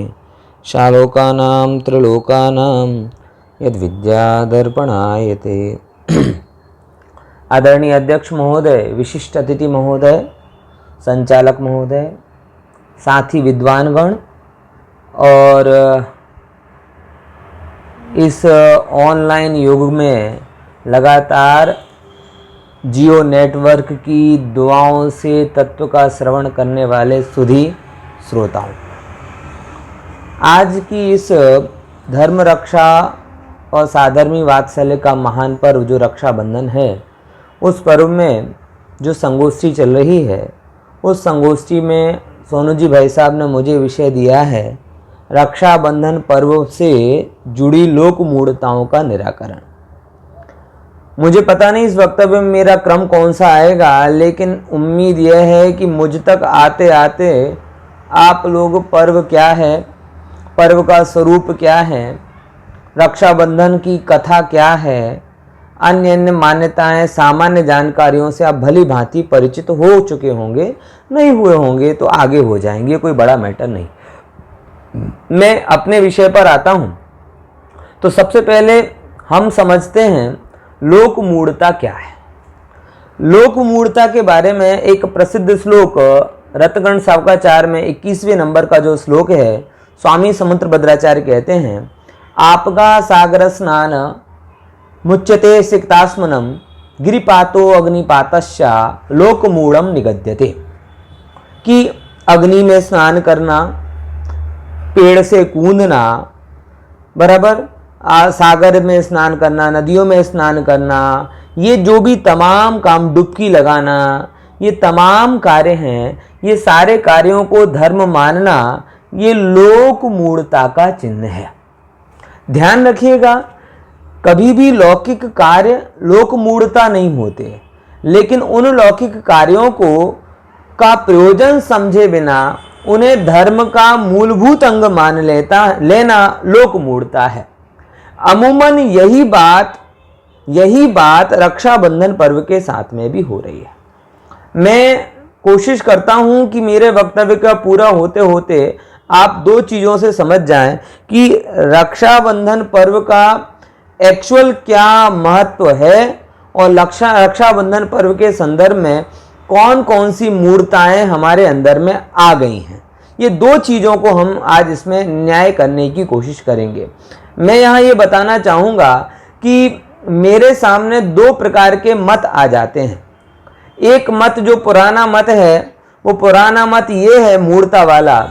શાલોકાનામ ત્રિલોકાનામ યદ વિદ્યાદર્પણાય તે. आदरणीय अध्यक्ष महोदय, विशिष्ट अतिथि महोदय, संचालक महोदय, साथी विद्वानगण और इस ऑनलाइन युग में लगातार जियो नेटवर्क की दुआओं से तत्व का श्रवण करने वाले सुधी श्रोताओं, आज की इस धर्म रक्षा और साधर्मी वात्सल्य का महान पर्व जो रक्षाबंधन है, उस पर्व में जो संगोष्ठी चल रही है, उस संगोष्ठी में सोनू जी भाई साहब ने मुझे विषय दिया है रक्षाबंधन पर्व से जुड़ी लोक मूढ़ताओं का निराकरण। मुझे पता नहीं इस वक्तव्य में मेरा क्रम कौन सा आएगा, लेकिन उम्मीद यह है कि मुझ तक आते आते आप लोग पर्व क्या है, पर्व का स्वरूप क्या है, रक्षाबंधन की कथा क्या है, अन्य अन्य मान्यताएं, सामान्य जानकारियों से आप भली भांति परिचित हो चुके होंगे। नहीं हुए होंगे तो आगे हो जाएंगे, कोई बड़ा मैटर नहीं। मैं अपने विषय पर आता हूं। तो सबसे पहले हम समझते हैं लोक मूढ़ता क्या है। लोक मूढ़ता के बारे में एक प्रसिद्ध श्लोक रत्नगण सावकाचार में 21वें नंबर का जो श्लोक है, स्वामी समुद्रभद्राचार्य कहते हैं, आपका सागर स्नान मुच्यते सिक्तास्मनम गिरिपातो अग्निपातश्चा लोकमूढ़म निगद्यते। कि अग्नि में स्नान करना, पेड़ से कूदना, बराबर, सागर में स्नान करना, नदियों में स्नान करना, ये जो भी तमाम काम, डुबकी लगाना, ये तमाम कार्य हैं, ये सारे कार्यों को धर्म मानना, ये लोक मूढ़ता का चिन्ह है। ध्यान रखिएगा, कभी भी लौकिक कार्य लोक मूढ़ता नहीं होते, लेकिन उन लौकिक कार्यों को का प्रयोजन समझे बिना उन्हें धर्म का मूलभूत अंग मान लेना लोक मूढ़ता है। अमूमन यही बात रक्षाबंधन पर्व के साथ में भी हो रही है। मैं कोशिश करता हूं कि मेरे वक्तव्य का पूरा होते होते आप दो चीज़ों से समझ जाएं कि रक्षाबंधन पर्व का एक्चुअल क्या महत्व है और रक्षाबंधन पर्व के संदर्भ में कौन कौन सी मूर्ताएं हमारे अंदर में आ गई हैं। ये दो चीज़ों को हम आज इसमें न्याय करने की कोशिश करेंगे। मैं यहाँ ये बताना चाहूँगा कि मेरे सामने दो प्रकार के मत आ जाते हैं। एक मत जो पुराना मत है, वो पुराना मत ये है मूर्ता वाला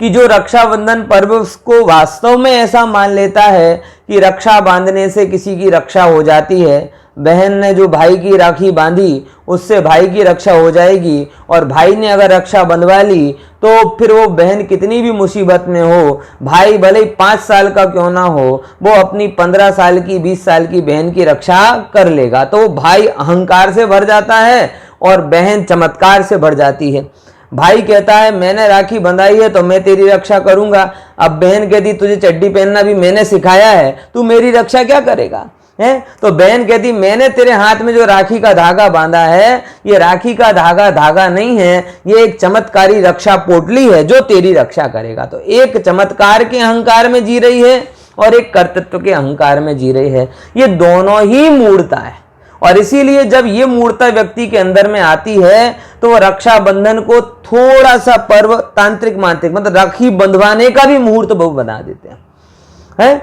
कि जो रक्षाबंधन पर्व को वास्तव में ऐसा मान लेता है कि रक्षा बांधने से किसी की रक्षा हो जाती है, बहन ने जो भाई की राखी बांधी उससे भाई की रक्षा हो जाएगी, और भाई ने अगर रक्षा बंधवा ली तो फिर वो बहन कितनी भी मुसीबत में हो, भाई भले 5 साल का क्यों ना हो, वो अपनी 15 साल की, 20 साल की बहन की रक्षा कर लेगा। तो भाई अहंकार से भर जाता है और बहन चमत्कार से भर जाती है। भाई कहता है मैंने राखी बंधाई है तो मैं तेरी रक्षा करूंगा। अब बहन कहती तुझे चड्डी पहनना भी मैंने सिखाया है, तू मेरी रक्षा क्या करेगा, है? तो बहन कहती मैंने तेरे हाथ में जो राखी का धागा बांधा है, ये राखी का धागा नहीं है, ये एक चमत्कारी रक्षा पोटली है जो तेरी रक्षा करेगा। तो एक चमत्कार के अहंकार में जी रही है और एक कर्तृत्व के अहंकार में जी रही है। ये दोनों ही मूर्ता है, और इसीलिए जब ये मूर्ता व्यक्ति के अंदर में आती है तो वो रक्षाबंधन को थोड़ा सा पर्व तांत्रिक मांत्रिक मतलब राखी बंधवाने का भी मुहूर्त बहु बना देते हैं,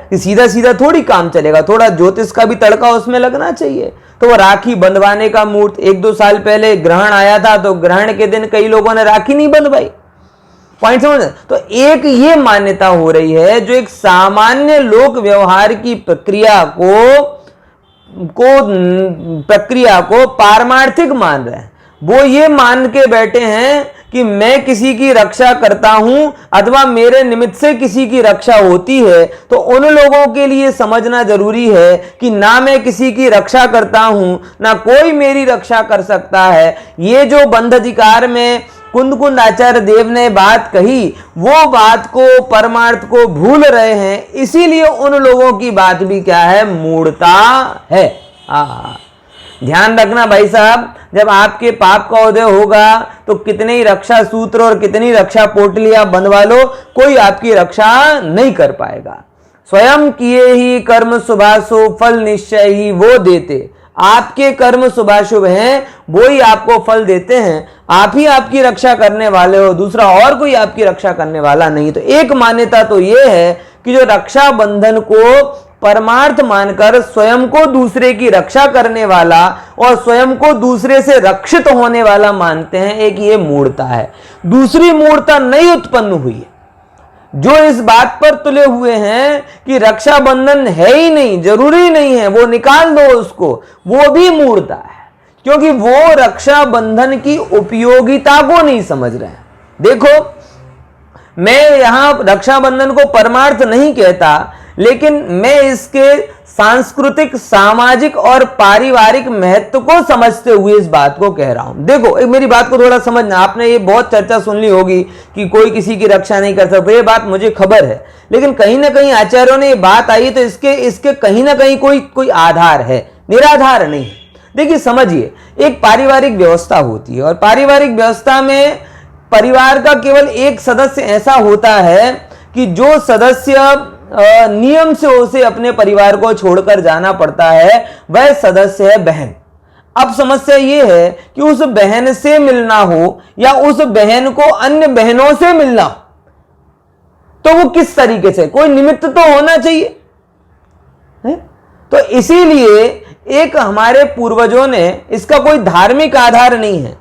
कि सीधा सीधा थोड़ी काम चलेगा, थोड़ा ज्योतिष का भी तड़का उसमें लगना चाहिए। तो वो राखी बंधवाने का मुहूर्त 1-2 साल पहले ग्रहण आया था, तो ग्रहण के दिन कई लोगों ने राखी नहीं बंधवाई। पॉइंट समझ? तो एक ये मान्यता हो रही है जो एक सामान्य लोक व्यवहार की प्रक्रिया को पारमार्थिक मान रहे हैं। वो ये मान के बैठे हैं कि मैं किसी की रक्षा करता हूं अथवा मेरे निमित्त से किसी की रक्षा होती है, तो उन लोगों के लिए समझना जरूरी है कि ना मैं किसी की रक्षा करता हूं ना कोई मेरी रक्षा कर सकता है। ये जो बंध अधिकार में कुंद आचार्य देव ने बात कही, वो बात को परमार्थ को भूल रहे हैं, इसीलिए उन लोगों की बात भी क्या है, मूढ़ता है। ध्यान रखना भाई साहब, जब आपके पाप का उदय होगा तो कितने ही रक्षा सूत्र और कितनी रक्षा पोटली आप बंधवा लो, कोई आपकी रक्षा नहीं कर पाएगा। स्वयं किए ही कर्म शुभाशुभ फल निश्चय ही वो देते। आपके कर्म शुभाशुभ हैं, वो ही आपको फल देते हैं। आप ही आपकी रक्षा करने वाले हो, दूसरा और कोई आपकी रक्षा करने वाला नहीं। तो एक मान्यता तो ये है कि जो रक्षा बंधन को परमार्थ मानकर स्वयं को दूसरे की रक्षा करने वाला और स्वयं को दूसरे से रक्षित होने वाला मानते हैं, एक ये मूर्ता है। दूसरी मूर्ता नहीं उत्पन्न हुई है जो इस बात पर तुले हुए हैं कि रक्षाबंधन है ही नहीं, जरूरी नहीं है, वो निकाल दो उसको, वो भी मूर्ता है, क्योंकि वो रक्षाबंधन की उपयोगिता को नहीं समझ रहे हैं। देखो, मैं यहां रक्षाबंधन को परमार्थ नहीं कहता, लेकिन मैं इसके सांस्कृतिक, सामाजिक और पारिवारिक महत्व को समझते हुए इस बात को कह रहा हूं। देखो, एक मेरी बात को थोड़ा समझना। आपने ये बहुत चर्चा सुन ली होगी कि कोई किसी की रक्षा नहीं कर सकता, ये बात मुझे खबर है, लेकिन कहीं ना कहीं आचार्यों ने ये बात आई तो इसके कहीं ना कहीं कोई आधार है, निराधार नहीं। देखिए समझिए, एक पारिवारिक व्यवस्था होती है और पारिवारिक व्यवस्था में परिवार का केवल एक सदस्य ऐसा होता है कि जो सदस्य नियम से उसे अपने परिवार को छोड़कर जाना पड़ता है, वह सदस्य है बहन। अब समस्या यह है कि उस बहन से मिलना हो या उस बहन को अन्य बहनों से मिलना हो, तो वो किस तरीके से, कोई निमित्त तो होना चाहिए है? तो इसीलिए एक हमारे पूर्वजों ने, इसका कोई धार्मिक आधार नहीं है,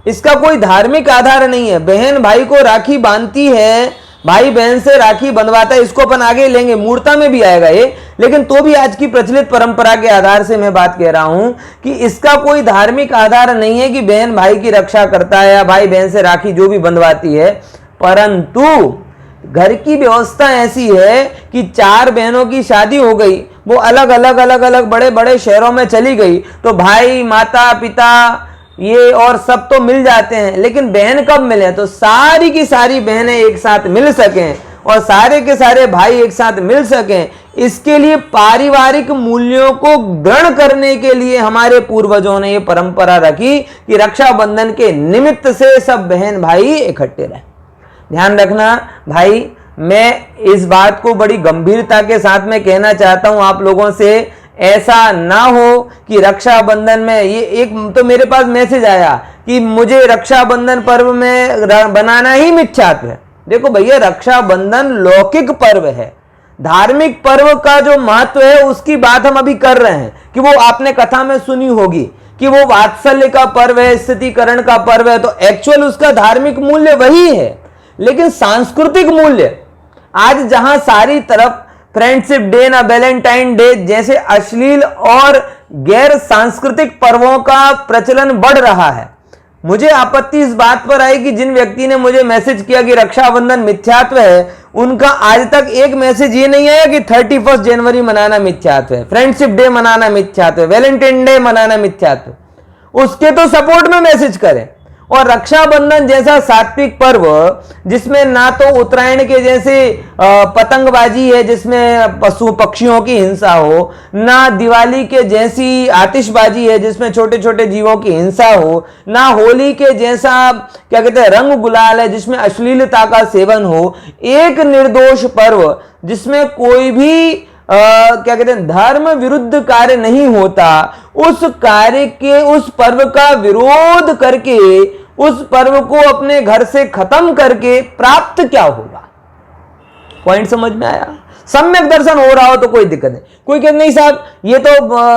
इसका कोई धार्मिक आधार नहीं है। बहन भाई को राखी बांधती है, भाई बहन से राखी बंधवाता है, इसको अपन आगे लेंगे, मूर्ता में भी आएगा ये, लेकिन तो भी आज की प्रचलित परंपरा के आधार से मैं बात कह रहा हूं कि इसका कोई धार्मिक आधार नहीं है कि बहन भाई की रक्षा करता है या भाई बहन से राखी जो भी बंधवाती है। परंतु घर की व्यवस्था ऐसी है कि 4 बहनों की शादी हो गई, वो अलग अलग बड़े बड़े शहरों में चली गई, तो भाई, माता, पिता ये और सब तो मिल जाते हैं, लेकिन बहन कब मिले, तो सारी की सारी बहनें एक साथ मिल सकें और सारे के सारे भाई एक साथ मिल सकें, इसके लिए पारिवारिक मूल्यों को दृढ़ करने के लिए हमारे पूर्वजों ने ये परंपरा रखी कि रक्षाबंधन के निमित्त से सब बहन भाई इकट्ठे रहें। ध्यान रखना भाई, मैं इस बात को बड़ी गंभीरता के साथ में कहना चाहता हूं आप लोगों से, ऐसा ना हो कि रक्षाबंधन में ये एक तो मेरे पास मैसेज आया कि मुझे रक्षाबंधन पर्व में बनाना ही मिथ्यात्व है। देखो भैया, रक्षाबंधन लौकिक पर्व है, धार्मिक पर्व का जो महत्व है उसकी बात हम अभी कर रहे हैं कि वो आपने कथा में सुनी होगी कि वो वात्सल्य का पर्व है, स्थितिकरण का पर्व है, तो एक्चुअल उसका धार्मिक मूल्य वही है, लेकिन सांस्कृतिक मूल्य आज जहां सारी तरफ फ्रेंडशिप डे ना वैलेंटाइन डे जैसे अश्लील और गैर सांस्कृतिक पर्वों का प्रचलन बढ़ रहा है, मुझे आपत्ति इस बात पर आई कि जिन व्यक्ति ने मुझे मैसेज किया कि रक्षाबंधन मिथ्यात्व है, उनका आज तक एक मैसेज ये नहीं आया कि 31 जनवरी मनाना मिथ्यात्व है, फ्रेंडशिप डे मनाना मिथ्यात्व है, वैलेंटाइन डे मनाना मिथ्यात्व। उसके तो सपोर्ट में मैसेज करें, और रक्षाबंधन जैसा सात्विक पर्व जिसमें ना तो उत्तरायण के जैसे पतंगबाजी है जिसमें पशु पक्षियों की हिंसा हो, ना दिवाली के जैसी आतिशबाजी है जिसमें छोटे छोटे जीवों की हिंसा हो, ना होली के जैसा क्या कहते हैं रंग गुलाल है जिसमें अश्लीलता का सेवन हो। एक निर्दोष पर्व जिसमें कोई भी क्या कहते हैं धर्म विरुद्ध कार्य नहीं होता, उस कार्य के उस पर्व का विरोध करके उस पर्व को अपने घर से खत्म करके प्राप्त क्या होगा? पॉइंट समझ में आया? सम्यक दर्शन हो रहा हो तो कोई दिक्कत नहीं। कोई कहते नहीं साहब ये तो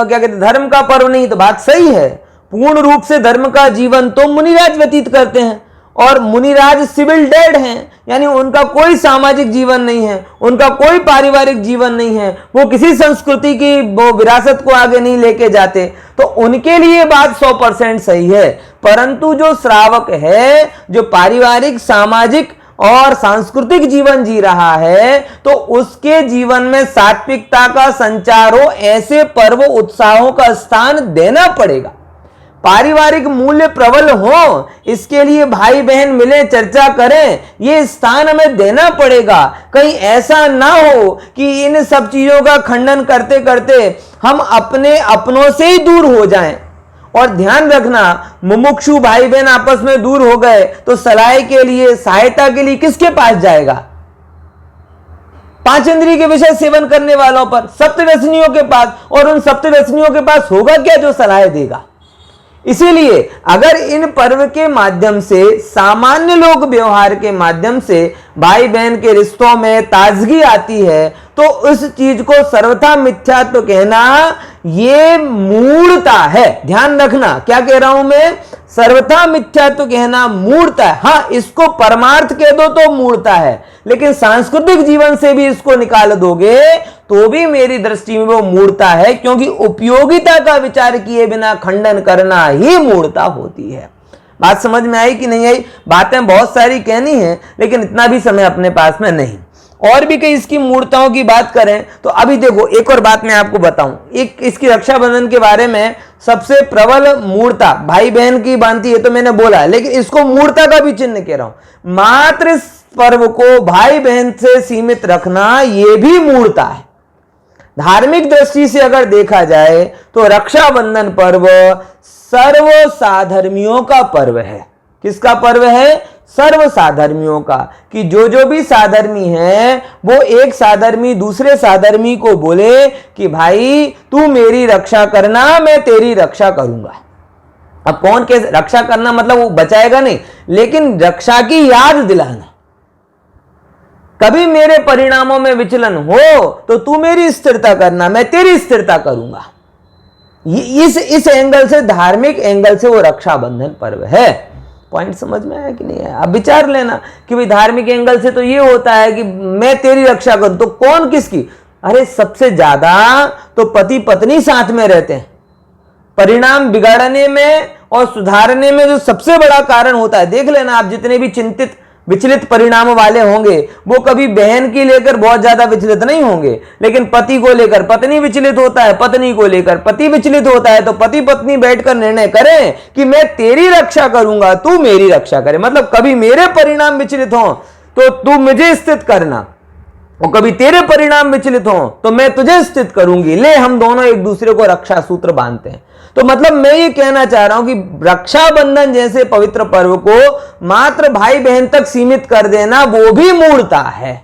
क्या कहते धर्म का पर्व नहीं, तो बात सही है। पूर्ण रूप से धर्म का जीवन तो मुनिराज व्यतीत करते हैं और मुनिराज सिविल डेड हैं, यानी उनका कोई सामाजिक जीवन नहीं है, उनका कोई पारिवारिक जीवन नहीं है, वो किसी संस्कृति की वो विरासत को आगे नहीं लेके जाते, तो उनके लिए बात 100% सही है। परंतु जो श्रावक है, जो पारिवारिक सामाजिक और सांस्कृतिक जीवन जी रहा है, तो उसके जीवन में सात्विकता का संचार हो, ऐसे पर्व उत्साहों का स्थान देना पड़ेगा। पारिवारिक मूल्य प्रबल हो, इसके लिए भाई बहन मिले चर्चा करें, ये स्थान हमें देना पड़ेगा। कहीं ऐसा ना हो कि इन सब चीजों का खंडन करते करते हम अपने अपनों से ही दूर हो जाएं। और ध्यान रखना, मुमुक्षु भाई बहन आपस में दूर हो गए तो सलाह के लिए, सहायता के लिए किसके पास जाएगा? पांच इंद्रिय के विषय सेवन करने वालों पर, सप्तव्यसनियों के पास। और उन सप्तव्यसनियों के पास होगा क्या जो सलाह देगा? इसीलिए अगर इन पर्व के माध्यम से, सामान्य लोक व्यवहार के माध्यम से भाई बहन के रिश्तों में ताजगी आती है, तो उस चीज को सर्वथा मिथ्यात्व कहना ये मूढ़ता है। ध्यान रखना, क्या कह रहा हूं मैं? सर्वथा मिथ्यात्व कहना मूढ़ता है। हाँ, इसको परमार्थ कह दो तो मूढ़ता है, लेकिन सांस्कृतिक जीवन से भी इसको निकाल दोगे तो भी मेरी दृष्टि में वो मूढ़ता है, क्योंकि उपयोगिता का विचार किए बिना खंडन करना ही मूढ़ता होती है। बात समझ में आई कि नहीं आई? बातें बहुत सारी कहनी है, लेकिन इतना भी समय अपने पास में नहीं। और भी कई इसकी मूर्ताओं की बात करें तो अभी देखो, एक और बात मैं आपको बताऊं। एक इसकी रक्षाबंधन के बारे में सबसे प्रबल मूर्ता भाई बहन की बांधती है तो मैंने बोला, लेकिन इसको मूर्ता का भी चिन्ह कह रहा हूं। मात्र इस पर्व को भाई बहन से सीमित रखना यह भी मूर्ता है। धार्मिक दृष्टि से अगर देखा जाए तो रक्षाबंधन पर्व सर्व साधर्मियों का पर्व है। किसका पर्व है? सर्व साधर्मियों का। कि जो भी साधर्मी है वो एक साधर्मी दूसरे साधर्मी को बोले कि भाई तू मेरी रक्षा करना, मैं तेरी रक्षा करूंगा। अब कौन कैसे रक्षा करना, मतलब वो बचाएगा नहीं, लेकिन रक्षा की याद दिलाना। कभी मेरे परिणामों में विचलन हो तो तू मेरी स्थिरता करना, मैं तेरी स्थिरता करूंगा। इस एंगल से, धार्मिक एंगल से वो रक्षाबंधन पर्व है। पॉइंट समझ में आया कि नहीं आया? अब विचार लेना कि भाई धार्मिक एंगल से तो ये होता है कि मैं तेरी रक्षा करूं, तो कौन किसकी? अरे सबसे ज्यादा तो पति पत्नी साथ में रहते हैं। परिणाम बिगाड़ने में और सुधारने में जो सबसे बड़ा कारण होता है, देख लेना आप, जितने भी चिंतित विचलित परिणाम वाले होंगे वो कभी बहन की लेकर बहुत ज्यादा विचलित नहीं होंगे, लेकिन पति को लेकर पत्नी विचलित होता है, पत्नी को लेकर पति विचलित होता है। तो पति पत्नी बैठकर निर्णय करें कि मैं तेरी रक्षा करूंगा, तू मेरी रक्षा करे। मतलब कभी मेरे परिणाम विचलित हो तो तू मुझे स्थित करना, और कभी तेरे परिणाम विचलित हो तो मैं तुझे स्थित करूंगी। ले, हम दोनों एक दूसरे को रक्षा सूत्र बांधते हैं। तो मतलब मैं ये कहना चाह रहा हूं कि रक्षाबंधन जैसे पवित्र पर्व को मात्र भाई बहन तक सीमित कर देना वो भी मूढ़ता है।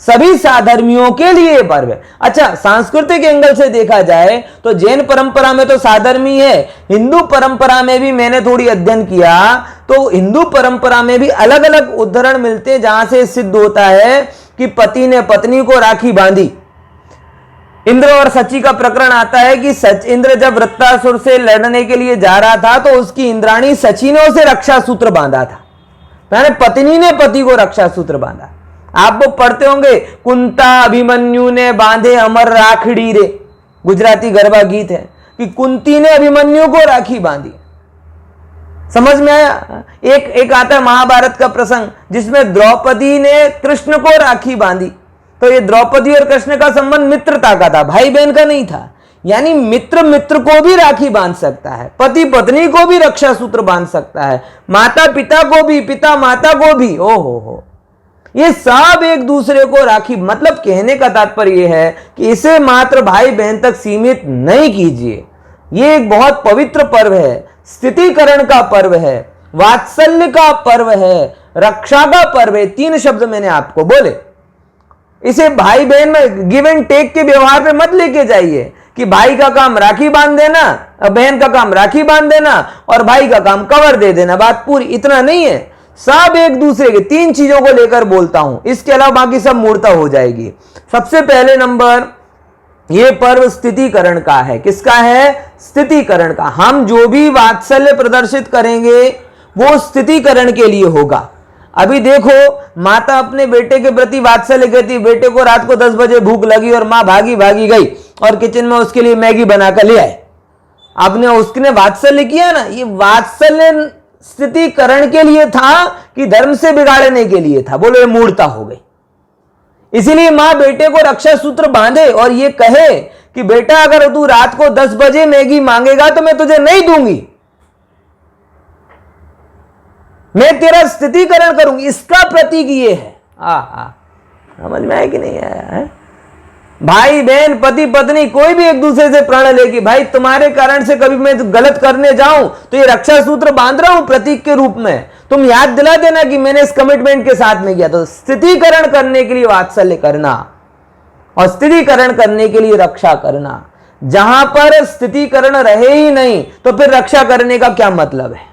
सभी साधर्मियों के लिए पर्व है। अच्छा, सांस्कृतिक एंगल से देखा जाए तो जैन परंपरा में तो साधर्मी है, हिंदू परंपरा में भी मैंने थोड़ी अध्ययन किया तो हिंदू परंपरा में भी अलग अलग उदाहरण मिलते हैं जहां से सिद्ध होता है कि पति ने पत्नी को राखी बांधी। इंद्र और सची का प्रकरण आता है कि इंद्र जब वृत्तासुर से लड़ने के लिए जा रहा था तो उसकी इंद्राणी सची ने उसे रक्षा सूत्र बांधा था, यानी पत्नी ने पति को रक्षा सूत्र बांधा। आप वो पढ़ते होंगे, कुंता अभिमन्यु ने बांधे अमर राखड़ी रे, गुजराती गरबा गीत है कि कुंती ने अभिमन्यु को राखी बांधी। समझ में आया? एक आता है महाभारत का प्रसंग जिसमें द्रौपदी ने कृष्ण को राखी बांधी। तो ये द्रौपदी और कृष्ण का संबंध मित्रता का था, भाई बहन का नहीं था। यानी मित्र मित्र को भी राखी बांध सकता है, पति पत्नी को भी रक्षा सूत्र बांध सकता है, माता पिता को भी, पिता माता को भी। ओ हो, ये सब एक दूसरे को राखी, मतलब कहने का तात्पर्य यह है कि इसे मात्र भाई बहन तक सीमित नहीं कीजिए। ये एक बहुत पवित्र पर्व है, स्थितिकरण का पर्व है, वात्सल्य का पर्व है, रक्षा का पर्व है। 3 शब्द मैंने आपको बोले। इसे भाई बहन में गिव एंड टेक के व्यवहार पे मत लेके जाइए कि भाई का काम राखी बांध देना, बहन का काम राखी बांध देना और भाई का काम कवर दे देना, बात पूरी। इतना नहीं है, सब एक दूसरे के 3 चीजों को लेकर बोलता हूं, इसके अलावा बाकी सब मूर्ता हो जाएगी। सबसे पहले नंबर, ये पर्व स्थितिकरण का है। किसका है? स्थितिकरण का। हम जो भी वात्सल्य प्रदर्शित करेंगे वो स्थितिकरण के लिए होगा। अभी देखो, माता अपने बेटे के प्रति वात्सल्य कहती, बेटे को रात को 10 बजे भूख लगी और मां भागी भागी गई और किचन में उसके लिए मैगी बनाकर ले आए। आपने उसने वात्सल्य किया ना, ये वात्सल्य स्थितिकरण के लिए था कि धर्म से बिगाड़ने के लिए था? बोलो, ये मूर्ता हो गई। इसीलिए मां बेटे को रक्षा सूत्र बांधे और ये कहे कि बेटा, अगर तू रात को 10 बजे मैगी मांगेगा तो मैं तुझे नहीं दूंगी, मैं तेरा स्थितिकरण करूंगी। इसका प्रतीक ये है। समझ में आया कि नहीं आया है? भाई बहन, पति पत्नी, कोई भी एक दूसरे से प्रण ले कि भाई तुम्हारे कारण से कभी मैं गलत करने जाऊं तो ये रक्षा सूत्र बांध रहा हूं प्रतीक के रूप में, तुम याद दिला देना कि मैंने इस कमिटमेंट के साथ में किया। तो स्थितिकरण करने के लिए वात्सल्य करना और स्थितिकरण करने के लिए रक्षा करना। जहां पर स्थितिकरण रहे ही नहीं तो फिर रक्षा करने का क्या मतलब है?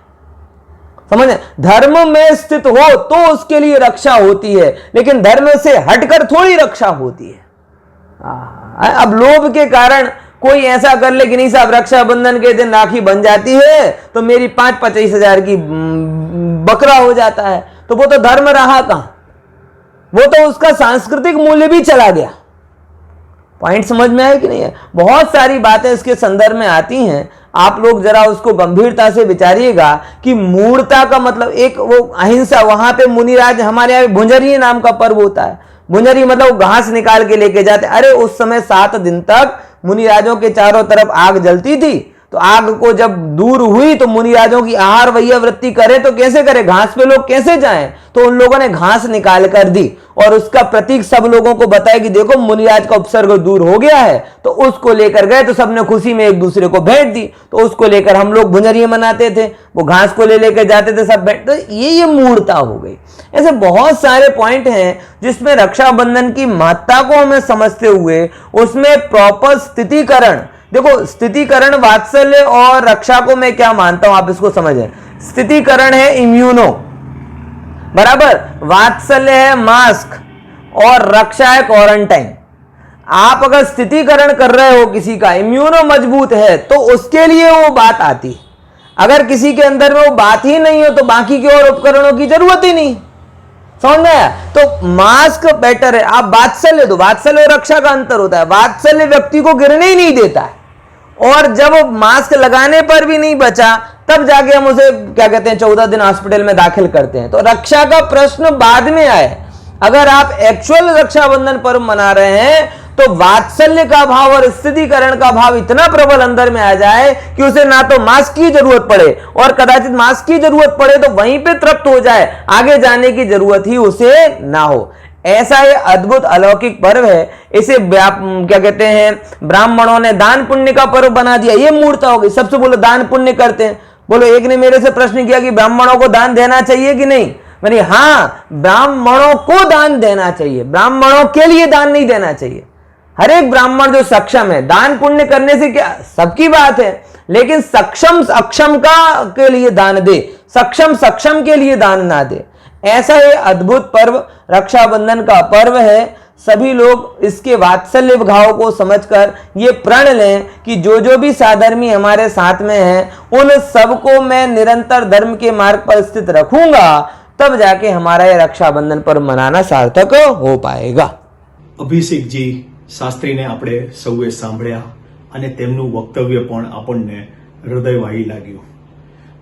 समझे? धर्म में स्थित हो तो उसके लिए रक्षा होती है, लेकिन धर्म से हटकर थोड़ी रक्षा होती है। अब लोभ के कारण कोई ऐसा कर ले कि नहीं साहब, रक्षाबंधन के दिन राखी बन जाती है तो मेरी 5-25 हजार की बकरा हो जाता है, तो वो तो धर्म रहा कहां? वो तो उसका सांस्कृतिक मूल्य भी चला गया। पॉइंट समझ में आया कि नहीं है? बहुत सारी बातें इसके संदर्भ में आती हैं, आप लोग जरा उसको गंभीरता से विचारिएगा कि मूर्ता का मतलब एक वो अहिंसा। वहां पे मुनिराज, हमारे यहाँ भुंजरी नाम का पर्व होता है। भुंजरी मतलब घास निकाल के लेके जाते। अरे उस समय 7 दिन तक मुनिराजों के चारों तरफ आग जलती थी, तो आग को जब दूर हुई तो मुनिराजों की आहार वृत्ति करे तो कैसे करे? घास पे लोग कैसे जाएं? तो उन लोगों ने घास निकाल कर दी और उसका प्रतीक सब लोगों को बताया कि देखो मुनिराज का उपसर्ग दूर हो गया है। तो उसको लेकर गए तो सबने खुशी में एक दूसरे को भेंट दी, तो उसको लेकर हम लोग भुंजरिये मनाते थे, वो घास को ले लेकर जाते थे सब भेंट। तो ये मूर्ता हो गई। ऐसे बहुत सारे पॉइंट हैं जिसमें रक्षाबंधन की महत्ता को हमें समझते हुए उसमें प्रॉपर स्थितिकरण। देखो, स्थितिकरण, वात्सल्य और रक्षा को मैं क्या मानता हूं, आप इसको समझें। स्थितिकरण है इम्यूनो, बराबर, वात्सल्य है मास्क और रक्षा है क्वारंटाइन। आप अगर स्थितिकरण कर रहे हो किसी का, इम्यूनो मजबूत है तो उसके लिए वो बात आती है। अगर किसी के अंदर में वो बात ही नहीं हो तो बाकी के और उपकरणों की जरूरत ही नहीं। समझ में आया? तो मास्क बेटर है। आप वात्सल्य दो, वात्सल्य और रक्षा का अंतर होता है। वात्सल्य व्यक्ति को गिरने ही नहीं देता है, और जब मास्क लगाने पर भी नहीं बचा तब जाके हम उसे क्या कहते हैं 14 दिन हॉस्पिटल में दाखिल करते हैं। तो रक्षा का प्रश्न बाद में आए। अगर आप एक्चुअल रक्षाबंधन पर्व मना रहे हैं तो वात्सल्य का भाव और स्थितिकरण का भाव इतना प्रबल अंदर में आ जाए कि उसे ना तो मास्क की जरूरत पड़े, और कदाचित मास्क की जरूरत पड़े तो वहीं पे तृप्त हो जाए, आगे जाने की जरूरत ही उसे ना हो। ऐसा ये अद्भुत अलौकिक पर्व है। इसे क्या कहते हैं, ब्राह्मणों ने दान पुण्य का पर्व बना दिया। ये मूर्ता हो गई। सबसे बोलो दान पुण्य करते हैं। बोलो, एक ने मेरे से प्रश्न किया कि ब्राह्मणों को दान देना चाहिए कि नहीं। मैंने हाँ, ब्राह्मणों को दान देना चाहिए, ब्राह्मणों के लिए दान नहीं देना चाहिए। हर एक ब्राह्मण जो सक्षम है, दान पुण्य करने से क्या सबकी बात है, लेकिन सक्षम अक्षम का के लिए दान दे, सक्षम सक्षम के लिए दान ना दे। ऐसा ये अद्भुत पर्व रक्षाबंधन का पर्व है। सभी लोग इसके वात्सल्य भाव को समझकर ये प्रण लें कि जो भी साधर्मी हमारे साथ में हैं उन सबको मैं निरंतर धर्म के मार्ग पर स्थित रखूंगा, तब जाके हमारा ये रक्षाबंधन पर्व मनाना सार्थक हो पाएगा। અભિષેકજી શાસ્ત્રીને આપણે સૌએ સાંભળ્યા અને તેમનું વક્તવ્ય પણ આપણને હૃદયવાહી લાગ્યું.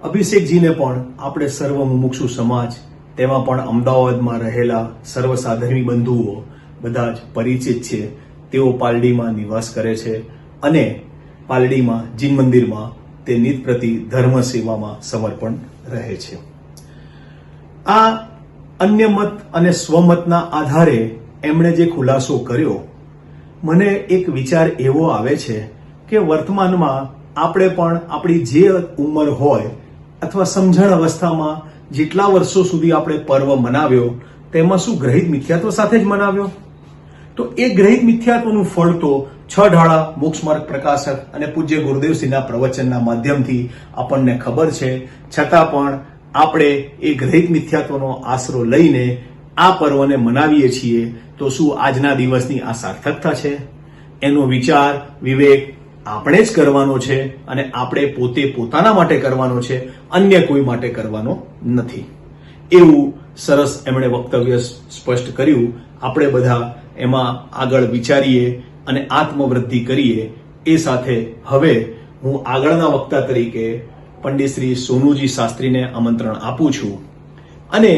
અભિષેકજીને પણ આપણે સર્વ મુમુક્ષુ સમાજ, તેમાં પણ અમદાવાદમાં રહેલા સર્વસાધર્મી બંધુઓ બધા જ પરિચિત છે. તેઓ પાલડીમાં નિવાસ કરે છે અને પાલડીમાં જીન મંદિરમાં તે નિત પ્રતિ ધર્મ સેવામાં સમર્પણ રહે છે. આ અન્ય મત અને સ્વમતના આધારે એમણે જે ખુલાસો કર્યો, મને એક વિચાર એવો આવે છે કે વર્તમાનમાં આપણે પણ આપણી જે ઉંમર હોય અથવા સમજણ અવસ્થામાં જેટલા વર્ષો સુધી આપણે પર્વ મનાવ્યો તેમાં શું ગ્રહિત મિથ્યાત્વ સાથે જ મનાવ્યો? તો એ ગ્રહિત મિથ્યાત્વનું ફળ તો 6 ઢાળા મોક્ષ માર્ગ પ્રકાશક અને પૂજ્ય ગુરુદેવશ્રીના પ્રવચનના માધ્યમથી આપણને ખબર છે. છતાં પણ આપણે એ ગ્રહિત મિથ્યાત્વનો આશરો લઈને આ પર્વને મનાવીએ છીએ. તો શું આજના દિવસની આ સાર્થકતા છે? એનો વિચાર વિવેક આપણે જ કરવાનો છે અને આપણે પોતે પોતાના માટે કરવાનો છે, અન્ય કોઈ માટે કરવાનો નથી. એવું સરસ એમણે વક્તવ્ય સ્પષ્ટ કર્યું. આપણે બધા એમાં આગળ વિચારીએ અને આત્મવૃદ્ધિ કરીએ. એ સાથે હવે હું આગળના વક્તા તરીકે પંડિત શ્રી સોનુજી શાસ્ત્રીને આમંત્રણ આપું છું અને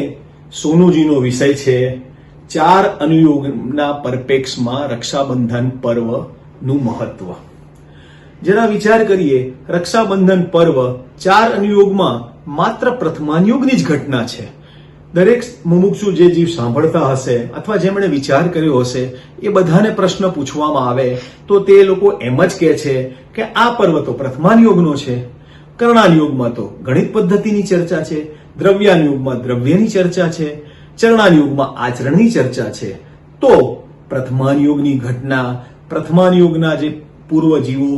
સોનુજીનો વિષય છે 4 અનુયોગના પરિપ્રેક્ષમાં રક્ષાબંધન પર્વનું મહત્વ. જરા વિચાર કરીએ, રક્ષાબંધન પર્વ 4 અનુયોગમાં માત્ર પ્રથમાનુયોગની જ ઘટના છે. દરેક મુમુક્ષુ જે જીવ સાંભળતા હશે અથવા જેમણે વિચાર કર્યો હશે એ બધાને પ્રશ્ન પૂછવામાં આવે તો તે લોકો એમ જ કહે છે કે આ પર્વ તો પ્રથમાનુયોગનો છે. કર્ણાનુયોગમાં તો ગણિત પદ્ધતિની ચર્ચા છે, દ્રવ્યાનુયોગમાં દ્રવ્યની ચર્ચા છે, ચરણાનુયોગમાં આચરણની ચર્ચા છે. તો પ્રથમાનુયોગની ઘટના, પ્રથમાનુયોગના જે પૂર્વજીવો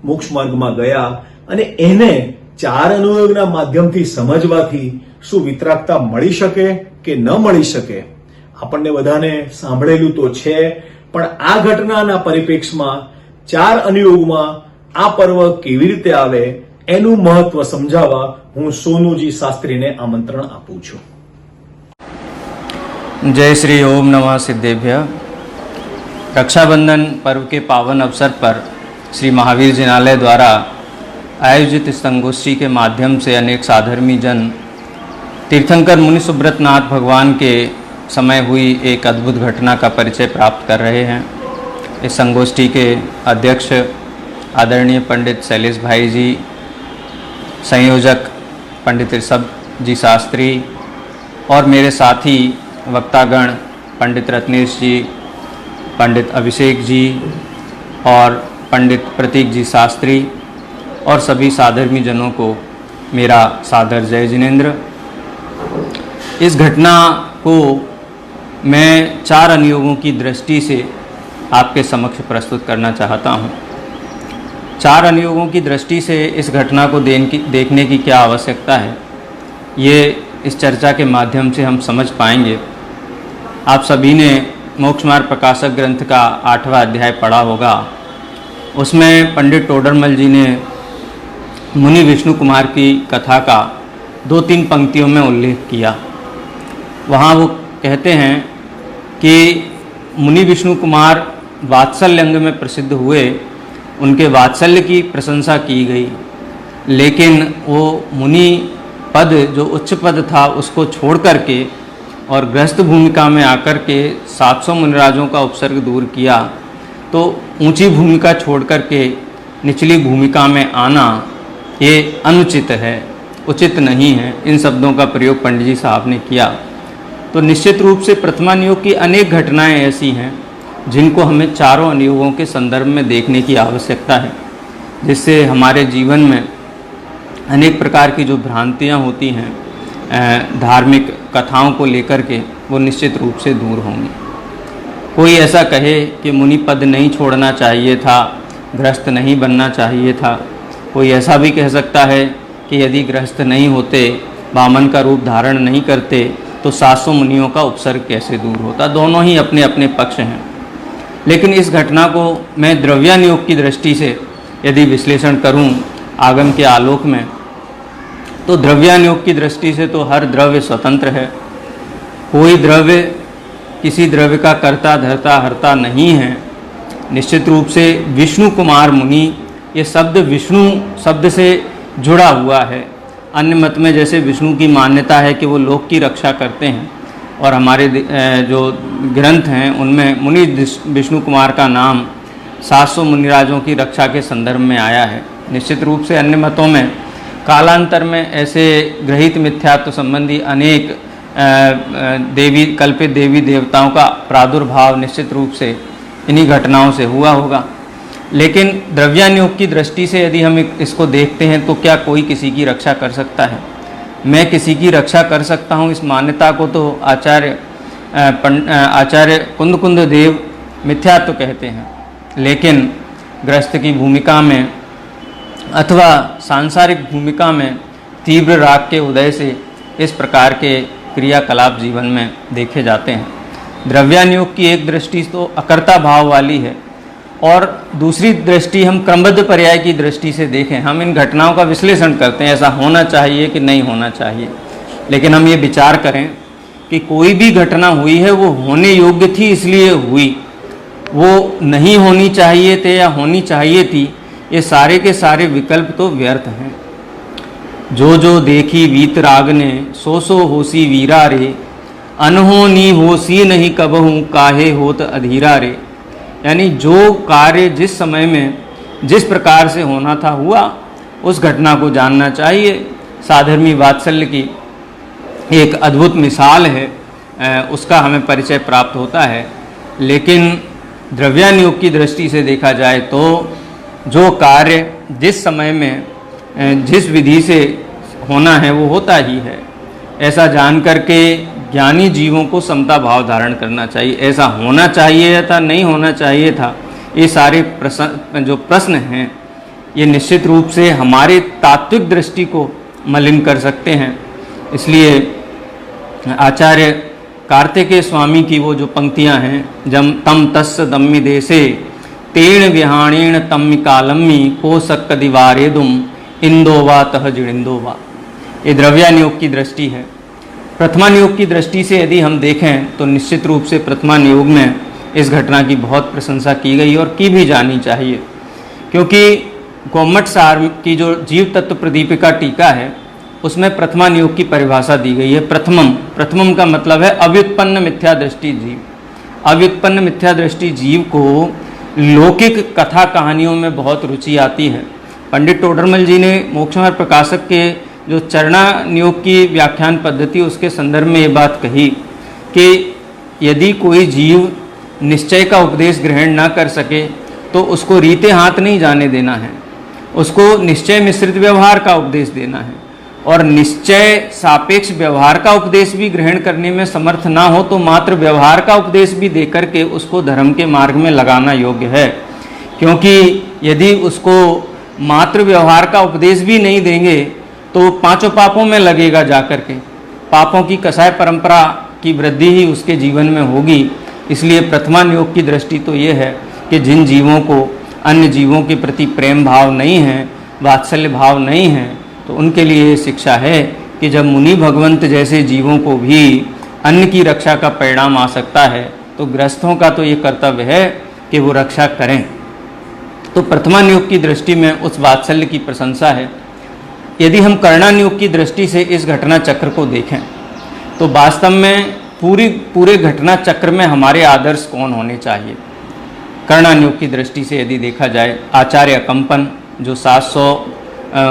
મોક્ષ માર્ગમાં ગયા અને એને 4 અનુયોગના માધ્યમથી સમજવાથી શું વિતરાગતા મળી શકે કે ન મળી શકે? આપણને બધાને સાંભળેલું તો છે, પણ આ ઘટનાના પરિપ્રેક્ષમાં 4 અનુયોગમાં આ પર્વ કેવી રીતે આવે એનું મહત્વ સમજાવવા હું સોનુજી શાસ્ત્રીને આમંત્રણ આપું છું. जय श्री ओम नमः सिद्धेभ्य। रक्षाबंधन पर्व के पावन अवसर पर श्री महावीर जिनालय द्वारा आयोजित इस संगोष्ठी के माध्यम से अनेक साधर्मी जन तीर्थंकर मुनि सुब्रतनाथ भगवान के समय हुई एक अद्भुत घटना का परिचय प्राप्त कर रहे हैं। इस संगोष्ठी के अध्यक्ष आदरणीय पंडित शैलेश भाई जी, संयोजक पंडित ऋषभ जी शास्त्री और मेरे साथी वक्तागण पंडित रत्नेश जी, पंडित अभिषेक जी और पंडित प्रतीक जी शास्त्री और सभी साधर्मी जनों को मेरा सादर जय जिनेन्द्र। इस घटना को मैं 4 अनुयोगों की दृष्टि से आपके समक्ष प्रस्तुत करना चाहता हूँ। 4 अनुयोगों की दृष्टि से इस घटना को देखने की क्या आवश्यकता है, ये इस चर्चा के माध्यम से हम समझ पाएंगे। आप सभी ने मोक्ष मार्ग प्रकाशक ग्रंथ का 8वां अध्याय पढ़ा होगा। उसमें पंडित टोडरमल जी ने मुनि विष्णु कुमार की कथा का 2-3 पंक्तियों में उल्लेख किया। वहाँ वो कहते हैं कि मुनि विष्णु कुमार वात्सल्य अंग में प्रसिद्ध हुए, उनके वात्सल्य की प्रशंसा की गई, लेकिन वो मुनि पद जो उच्च पद था उसको छोड़ करके और गृहस्थ भूमिका में आकर के 700 मुनिराजों का उपसर्ग दूर किया। तो ऊंची भूमिका छोड़ करके निचली भूमिका में आना ये अनुचित है, उचित नहीं है। इन शब्दों का प्रयोग पंडित जी साहब ने किया। तो निश्चित रूप से प्रथमानुयोग की अनेक घटनाएं ऐसी हैं जिनको हमें 4 अनुयोगों के संदर्भ में देखने की आवश्यकता है, जिससे हमारे जीवन में अनेक प्रकार की जो भ्रांतियां होती हैं धार्मिक कथाओं को लेकर के, वो निश्चित रूप से दूर होंगी। कोई ऐसा कहे कि मुनि पद नहीं छोड़ना चाहिए था, गृहस्थ नहीं बनना चाहिए था। कोई ऐसा भी कह सकता है कि यदि गृहस्थ नहीं होते, वामन का रूप धारण नहीं करते, तो 700 मुनियों का उपसर्ग कैसे दूर होता। दोनों ही अपने अपने पक्ष हैं। लेकिन इस घटना को मैं द्रव्यानुयोग की दृष्टि से यदि विश्लेषण करूं आगम के आलोक में, तो द्रव्यानुयोग की दृष्टि से तो हर द्रव्य स्वतंत्र है। कोई द्रव्य किसी द्रव्य का कर्ता धर्ता हर्ता नहीं है। निश्चित रूप से विष्णु कुमार मुनि, ये शब्द विष्णु शब्द से जुड़ा हुआ है। अन्य मत में जैसे विष्णु की मान्यता है कि वो लोक की रक्षा करते हैं, और हमारे जो ग्रंथ हैं उनमें मुनि विष्णु कुमार का नाम 700 मुनिराजों की रक्षा के संदर्भ में आया है। निश्चित रूप से अन्य मतों में कालांतर में ऐसे ग्रहित मिथ्यात्व संबंधी अनेक कल्पित देवी देवताओं का प्रादुर्भाव निश्चित रूप से इन्हीं घटनाओं से हुआ होगा। लेकिन द्रव्यानुयोग की दृष्टि से यदि हम इसको देखते हैं तो क्या कोई किसी की रक्षा कर सकता है? मैं किसी की रक्षा कर सकता हूँ, इस मान्यता को तो आचार्य कुंद देव मिथ्यात्व कहते हैं। लेकिन गृहस्थ की भूमिका में अथवा सांसारिक भूमिका में तीव्र राग के उदय से इस प्रकार के क्रियाकलाप जीवन में देखे जाते हैं। द्रव्यानुयोग की एक दृष्टि तो अकर्ता भाव वाली है और दूसरी दृष्टि हम क्रमबद्ध पर्याय की दृष्टि से देखें, हम इन घटनाओं का विश्लेषण करते हैं, ऐसा होना चाहिए कि नहीं होना चाहिए। लेकिन हम ये विचार करें कि कोई भी घटना हुई है वो होने योग्य थी इसलिए हुई, वो नहीं होनी चाहिए थे या होनी चाहिए थी, ये सारे के सारे विकल्प तो व्यर्थ हैं। जो जो देखी वीत राग ने सो सो होसी वीरा रे, अनहोनी होसी नहीं कबहूँ काहे होत अधीरा रे। यानी जो कार्य जिस समय में जिस प्रकार से होना था हुआ, उस घटना को जानना चाहिए। साधर्मी वात्सल्य की एक अद्भुत मिसाल है, उसका हमें परिचय प्राप्त होता है। लेकिन द्रव्यानुयोग की दृष्टि से देखा जाए तो जो कार्य जिस समय में जिस विधि से होना है वो होता ही है, ऐसा जान करके ज्ञानी जीवों को समता भाव धारण करना चाहिए। ऐसा होना चाहिए था, नहीं होना चाहिए था, ये सारे प्रश्न हैं, ये निश्चित रूप से हमारे तात्विक दृष्टि को मलिन कर सकते हैं। इसलिए आचार्य कार्तिकेय स्वामी की वो जो पंक्तियां हैं, जम तम तस्य दम्मि देशे तेण विहाणेण तम्मि कालम्मि को सक्क दिवारे दुम इंदो वा तह जिणिंदो वा, ये द्रव्यानुयोग की दृष्टि है। प्रथमानुयोग की दृष्टि से यदि हम देखें तो निश्चित रूप से प्रथमानुयोग में इस घटना की बहुत प्रशंसा की गई और की भी जानी चाहिए, क्योंकि गोमट सार की जो जीव तत्व प्रदीपिका टीका है उसमें प्रथमानुयोग की परिभाषा दी गई है। प्रथमम का मतलब है अव्युत्पन्न मिथ्या दृष्टि जीव। अव्युत्पन्न मिथ्या दृष्टि जीव को लौकिक कथा कहानियों में बहुत रुचि आती है। पंडित टोडरमल जी ने मोक्षमार्ग प्रकाशक के जो चरणानुयोग की व्याख्यान पद्धति उसके संदर्भ में ये बात कही कि यदि कोई जीव निश्चय का उपदेश ग्रहण ना कर सके तो उसको रीते हाथ नहीं जाने देना है, उसको निश्चय मिश्रित व्यवहार का उपदेश देना है। और निश्चय सापेक्ष व्यवहार का उपदेश भी ग्रहण करने में समर्थ ना हो तो मात्र व्यवहार का उपदेश भी देकर के उसको धर्म के मार्ग में लगाना योग्य है। क्योंकि यदि उसको मात्र व्यवहार का उपदेश भी नहीं देंगे तो पांचों पापों में लगेगा जाकर के, पापों की कसाय परंपरा की वृद्धि ही उसके जीवन में होगी। इसलिए प्रथमानुयोग की दृष्टि तो ये है कि जिन जीवों को अन्य जीवों के प्रति प्रेम भाव नहीं है, वात्सल्य भाव नहीं है, तो उनके लिए ये शिक्षा है कि जब मुनि भगवंत जैसे जीवों को भी अन्न की रक्षा का परिणाम आ सकता है तो गृहस्थों का तो ये कर्तव्य है कि वो रक्षा करें। तो प्रथमानुयोग की दृष्टि में उस वात्सल्य की प्रशंसा है। यदि हम कर्णानुयोग की दृष्टि से इस घटना चक्र को देखें तो वास्तव में पूरे घटना चक्र में हमारे आदर्श कौन होने चाहिए। कर्णानुयोग की दृष्टि से यदि देखा जाए, आचार्य अकंपन जो 700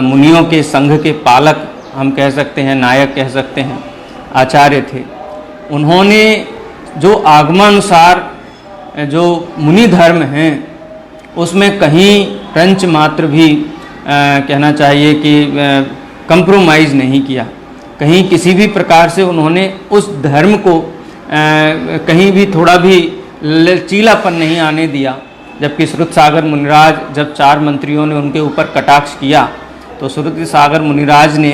मुनियों के संघ के पालक हम कह सकते हैं, नायक कह सकते हैं, आचार्य थे। उन्होंने जो आगमानुसार जो मुनि धर्म हैं उसमें कहीं रंच मात्र भी कहना चाहिए कि कंप्रोमाइज़ नहीं किया। कहीं किसी भी प्रकार से उन्होंने उस धर्म को कहीं भी थोड़ा भी लचीलापन नहीं आने दिया। जबकि श्रुत सागर मुनिराज जब 4 मंत्रियों ने उनके ऊपर कटाक्ष किया तो श्रुत सागर मुनिराज ने,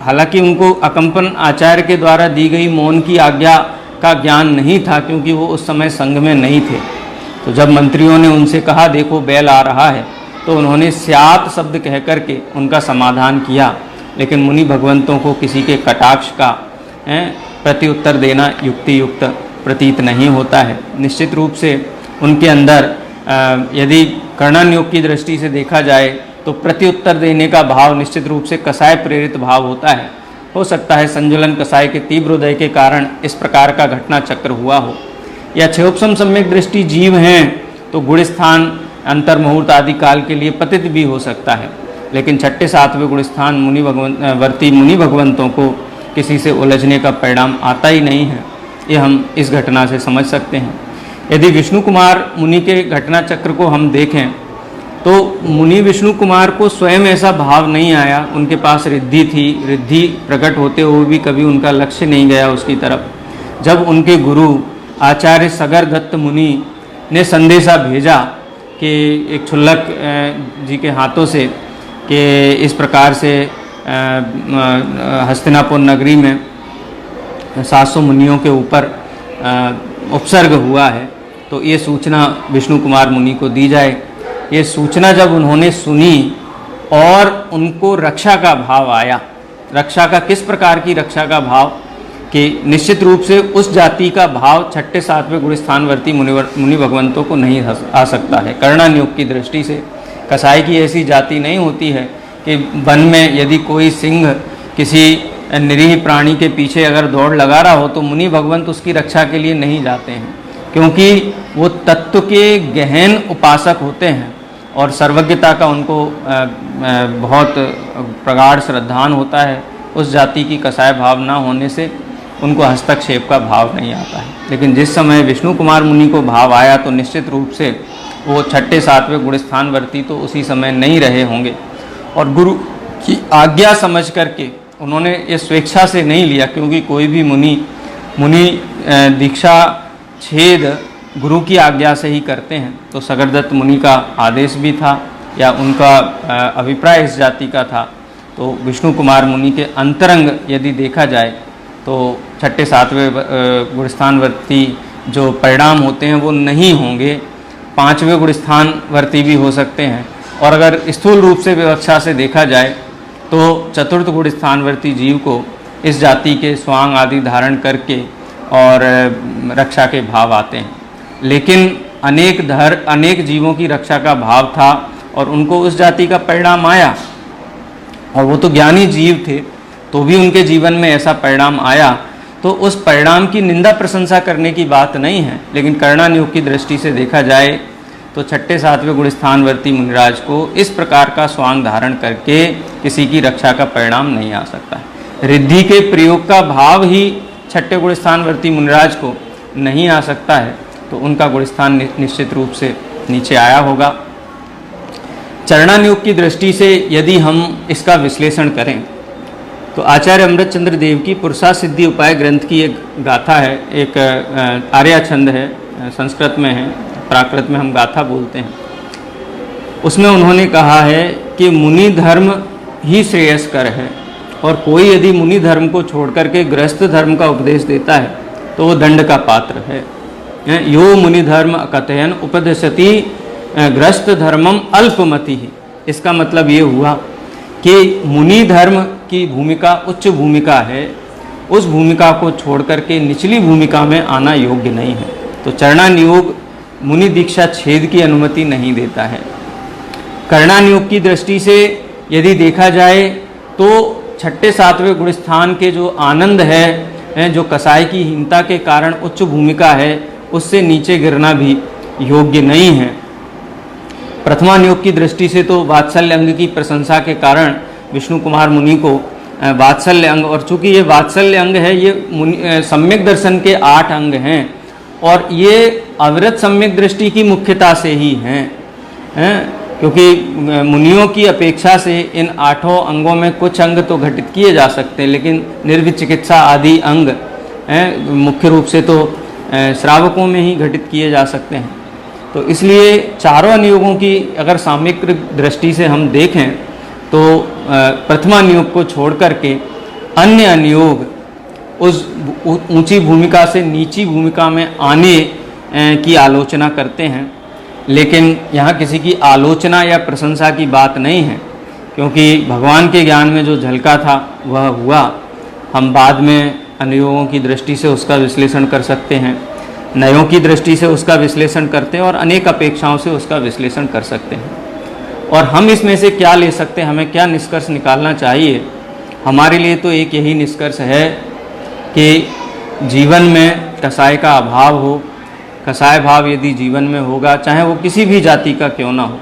हालांकि उनको अकंपन आचार्य के द्वारा दी गई मौन की आज्ञा का ज्ञान नहीं था क्योंकि वो उस समय संघ में नहीं थे, तो जब मंत्रियों ने उनसे कहा देखो बैल आ रहा है तो उन्होंने स्यात शब्द कह करके उनका समाधान किया। लेकिन मुनि भगवंतों को किसी के कटाक्ष का प्रत्युत्तर देना युक्तियुक्त प्रतीत नहीं होता है। निश्चित रूप से उनके अंदर यदि कर्णानुयोग की दृष्टि से देखा जाए तो प्रत्युत्तर देने का भाव निश्चित रूप से कसाय प्रेरित भाव होता है। हो सकता है संजुलन कसाय के तीव्र उदय के कारण इस प्रकार का घटना चक्र हुआ हो, या क्षयोपम सम्यक दृष्टि जीव हैं तो गुण स्थान अंतर मुहूर्त आदि काल के लिए पतित भी हो सकता है, लेकिन छठे सातवें गुणस्थान वर्ती मुनि भगवंतों को किसी से उलझने का परिणाम आता ही नहीं है। ये हम इस घटना से समझ सकते हैं। यदि विष्णु कुमार मुनि के घटना चक्र को हम देखें तो मुनि विष्णु कुमार को स्वयं ऐसा भाव नहीं आया, उनके पास रिद्धि थी, रिद्धि प्रकट होते हुए भी कभी उनका लक्ष्य नहीं गया उसकी तरफ। जब उनके गुरु आचार्य सगर दत्त मुनि ने संदेशा भेजा कि एक क्षुल्लक जी के हाथों से कि इस प्रकार से हस्तिनापुर नगरी में 700 मुनियों के ऊपर उपसर्ग हुआ है, तो ये सूचना विष्णु कुमार मुनि को दी जाए। ये सूचना जब उन्होंने सुनी और उनको रक्षा का भाव आया, रक्षा का किस प्रकार की रक्षा का भाव कि निश्चित रूप से उस जाति का भाव छठे सातवें गुणस्थानवर्ती मुनि भगवंतों को नहीं आ सकता है। कर्णानियोग की दृष्टि से कसाई की ऐसी जाति नहीं होती है कि वन में यदि कोई सिंह किसी निरीह प्राणी के पीछे अगर दौड़ लगा रहा हो तो मुनि भगवंत उसकी रक्षा के लिए नहीं जाते हैं, क्योंकि वो तत्व के गहन उपासक होते हैं और सर्वज्ञता का उनको बहुत प्रगाढ़ श्रद्धान होता है। उस जाति की कसाय भाव ना होने से उनको हस्तक्षेप का भाव नहीं आता है। लेकिन जिस समय विष्णु कुमार मुनि को भाव आया तो निश्चित रूप से वो छठे सातवें गुणस्थानवर्ती तो उसी समय नहीं रहे होंगे, और गुरु की आज्ञा समझ करके उन्होंने ये स्वेच्छा से नहीं लिया, क्योंकि कोई भी मुनि दीक्षा छेद गुरु की आज्ञा से ही करते हैं। तो सगरदत्त मुनि का आदेश भी था या उनका अभिप्राय इस जाति का था। तो विष्णु कुमार मुनि के अंतरंग यदि देखा जाए तो छठे सातवें गुणस्थानवर्ती जो परिणाम होते हैं वो नहीं होंगे, पांचवें गुणस्थानवर्ती भी हो सकते हैं। और अगर स्थूल रूप से विवक्षा से देखा जाए तो चतुर्थ गुणस्थानवर्ती जीव को इस जाति के स्वांग आदि धारण करके और रक्षा के भाव आते हैं, लेकिन अनेक जीवों की रक्षा का भाव था और उनको उस जाति का परिणाम आया, और वो तो ज्ञानी जीव थे तो भी उनके जीवन में ऐसा परिणाम आया। तो उस परिणाम की निंदा प्रशंसा करने की बात नहीं है, लेकिन कर्णानियोग की दृष्टि से देखा जाए तो छठे सातवें गुणस्थानवर्ती मुनिराज को इस प्रकार का स्वांग धारण करके किसी की रक्षा का परिणाम नहीं आ सकता है। रिद्धि के प्रयोग का भाव ही छठे गुणस्थानवर्ती मुनिराज को नहीं आ सकता है, तो उनका गुणस्थान निश्चित रूप से नीचे आया होगा। चरणानियोग की दृष्टि से यदि हम इसका विश्लेषण करें तो आचार्य अमृतचंद्र देव की पुरुषा सिद्धि उपाय ग्रंथ की एक गाथा है, एक आर्या छंद है, संस्कृत में है, प्राकृत में हम गाथा बोलते हैं। उसमें उन्होंने कहा है कि मुनि धर्म ही श्रेयस्कर है, और कोई यदि मुनि धर्म को छोड़ करके गृहस्थ धर्म का उपदेश देता है तो वो दंड का पात्र है। यो मुनि धर्म कथयन उपदेशति गृहस्थ धर्मम अल्पमति ही। इसका मतलब ये हुआ कि मुनि धर्म की भूमिका उच्च भूमिका है, उस भूमिका को छोड़ करके निचली भूमिका में आना योग्य नहीं है। तो चरणानियोग मुनि दीक्षा छेद की अनुमति नहीं देता है। कर्णानियोग की दृष्टि से यदि देखा जाए तो छठे सातवें गुणस्थान के जो आनंद है, जो कसाई की हीनता के कारण उच्च भूमिका है, उससे नीचे गिरना भी योग्य नहीं है। प्रथमानियोग की दृष्टि से तो वात्सल्य अंग की प्रशंसा के कारण विष्णु कुमार मुनि को वात्सल्य अंग, और चूंकि ये वात्सल्य अंग है, ये सम्यक दर्शन के 8 अंग हैं और ये अविरत सम्यक दृष्टि की मुख्यता से ही हैं, क्योंकि मुनियों की अपेक्षा से इन 8 अंगों में कुछ अंग तो घटित किए जा सकते हैं, लेकिन निर्विचिकित्सा आदि अंग मुख्य रूप से तो श्रावकों में ही घटित किए जा सकते हैं। तो इसलिए चारों अनुयोगों की अगर सामयिक दृष्टि से हम देखें तो प्रथमानुयोग को छोड़ करके अन्य अनुयोग उस ऊंची भूमिका से नीची भूमिका में आने की आलोचना करते हैं, लेकिन यहाँ किसी की आलोचना या प्रशंसा की बात नहीं है, क्योंकि भगवान के ज्ञान में जो झलका था वह हुआ। हम बाद में अनुयोगों की दृष्टि से उसका विश्लेषण कर सकते हैं, नयों की दृष्टि से उसका विश्लेषण करते हैं और अनेक अपेक्षाओं से उसका विश्लेषण कर सकते हैं। और हम इसमें से क्या ले सकते हैं, हमें क्या निष्कर्ष निकालना चाहिए? हमारे लिए तो एक यही निष्कर्ष है कि जीवन में कसाय का अभाव हो, कसाय भाव यदि जीवन में होगा, चाहे वो किसी भी जाति का क्यों ना हो,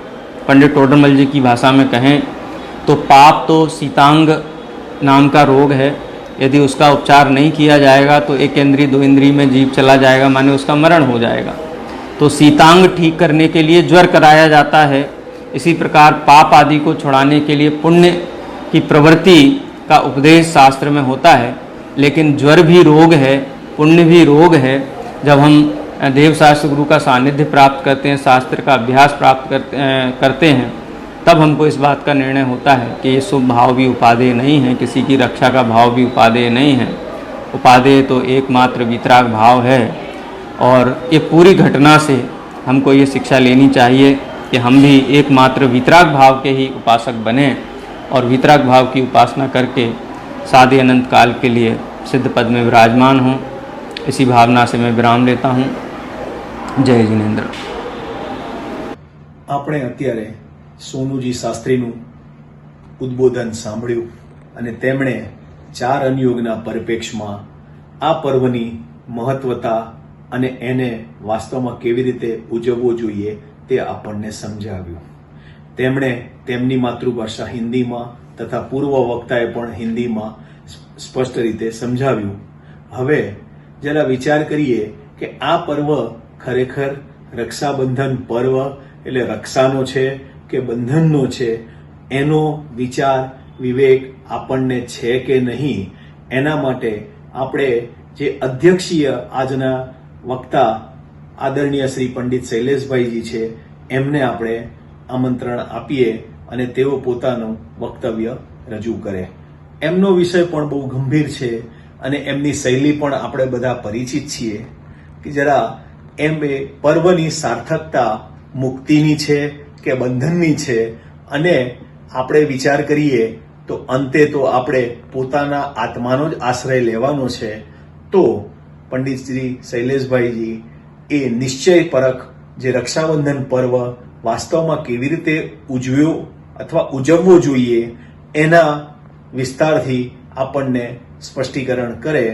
पंडित टोडरमल जी की भाषा में कहें तो पाप तो शीतांग नाम का रोग है, यदि उसका उपचार नहीं किया जाएगा तो एक इंद्री दो इंद्री में जीव चला जाएगा, माने उसका मरण हो जाएगा। तो शीतांग ठीक करने के लिए ज्वर कराया जाता है। इसी प्रकार पाप आदि को छुड़ाने के लिए पुण्य की प्रवृत्ति का उपदेश शास्त्र में होता है। लेकिन ज्वर भी रोग है, पुण्य भी रोग है। जब हम देव शास्त्र गुरु का सानिध्य प्राप्त करते हैं, शास्त्र का अभ्यास प्राप्त करते हैं, तब हमको इस बात का निर्णय होता है कि ये शुभ भाव भी उपादेय नहीं है, किसी की रक्षा का भाव भी उपादेय नहीं है। उपादेय तो एकमात्र वितराग भाव है। और ये पूरी घटना से हमको ये शिक्षा लेनी चाहिए कि हम भी एकमात्र वितराग भाव के ही उपासक बने और वितराग भाव की उपासना करके सादे अनंत काल के लिए सिद्ध पद में विराजमान हों। इसी भावना से मैं विराम लेता हूँ। जय जिनेन्द्र। આપણે અત્યારે સોનુજી શાસ્ત્રીનું ઉદ્બોધન સાંભળ્યું અને તેમણે 4 અનયોગના પરિપ્રેક્ષમાં આ પર્વની મહત્વતા અને એને વાસ્તવમાં કેવી રીતે ઉજવવો જોઈએ તે આપણને સમજાવ્યું. તેમણે તેમની માતૃભાષા હિન્દીમાં તથા પૂર્વ વક્તાએ પણ હિન્દીમાં સ્પષ્ટ રીતે સમજાવ્યું. હવે જરા વિચાર કરીએ કે આ પર્વ ખરેખર રક્ષાબંધન પર્વ એટલે રક્ષાનો છે કે બંધનનો છે, એનો વિચાર વિવેક આપણને છે કે નહીં, એના માટે આપણે જે અધ્યક્ષીય આજના વક્તા આદરણીય શ્રી પંડિત શૈલેષભાઈજી છે એમને આપણે આમંત્રણ આપીએ અને તેઓ પોતાનું વક્તવ્ય રજૂ કરે. એમનો વિષય પણ બહુ ગંભીર છે અને એમની શૈલી પણ આપણે બધા પરિચિત છીએ કે જરા એમ એ પર્વની સાર્થકતા મુક્તિની છે કે બંધનની છે, અને આપણે વિચાર કરીએ તો અંતે તો આપણે પોતાના આત્માનો જ આશ્રય લેવાનો છે. તો પંડિત શ્રી શૈલેષભાઈજી એ નિશ્ચય પરખ જે રક્ષાબંધન પર્વ વાસ્તવમાં કેવી રીતે ઉજવ્યો અથવા ઉજવવો જોઈએ એના વિસ્તારથી આપણને સ્પષ્ટીકરણ કરે.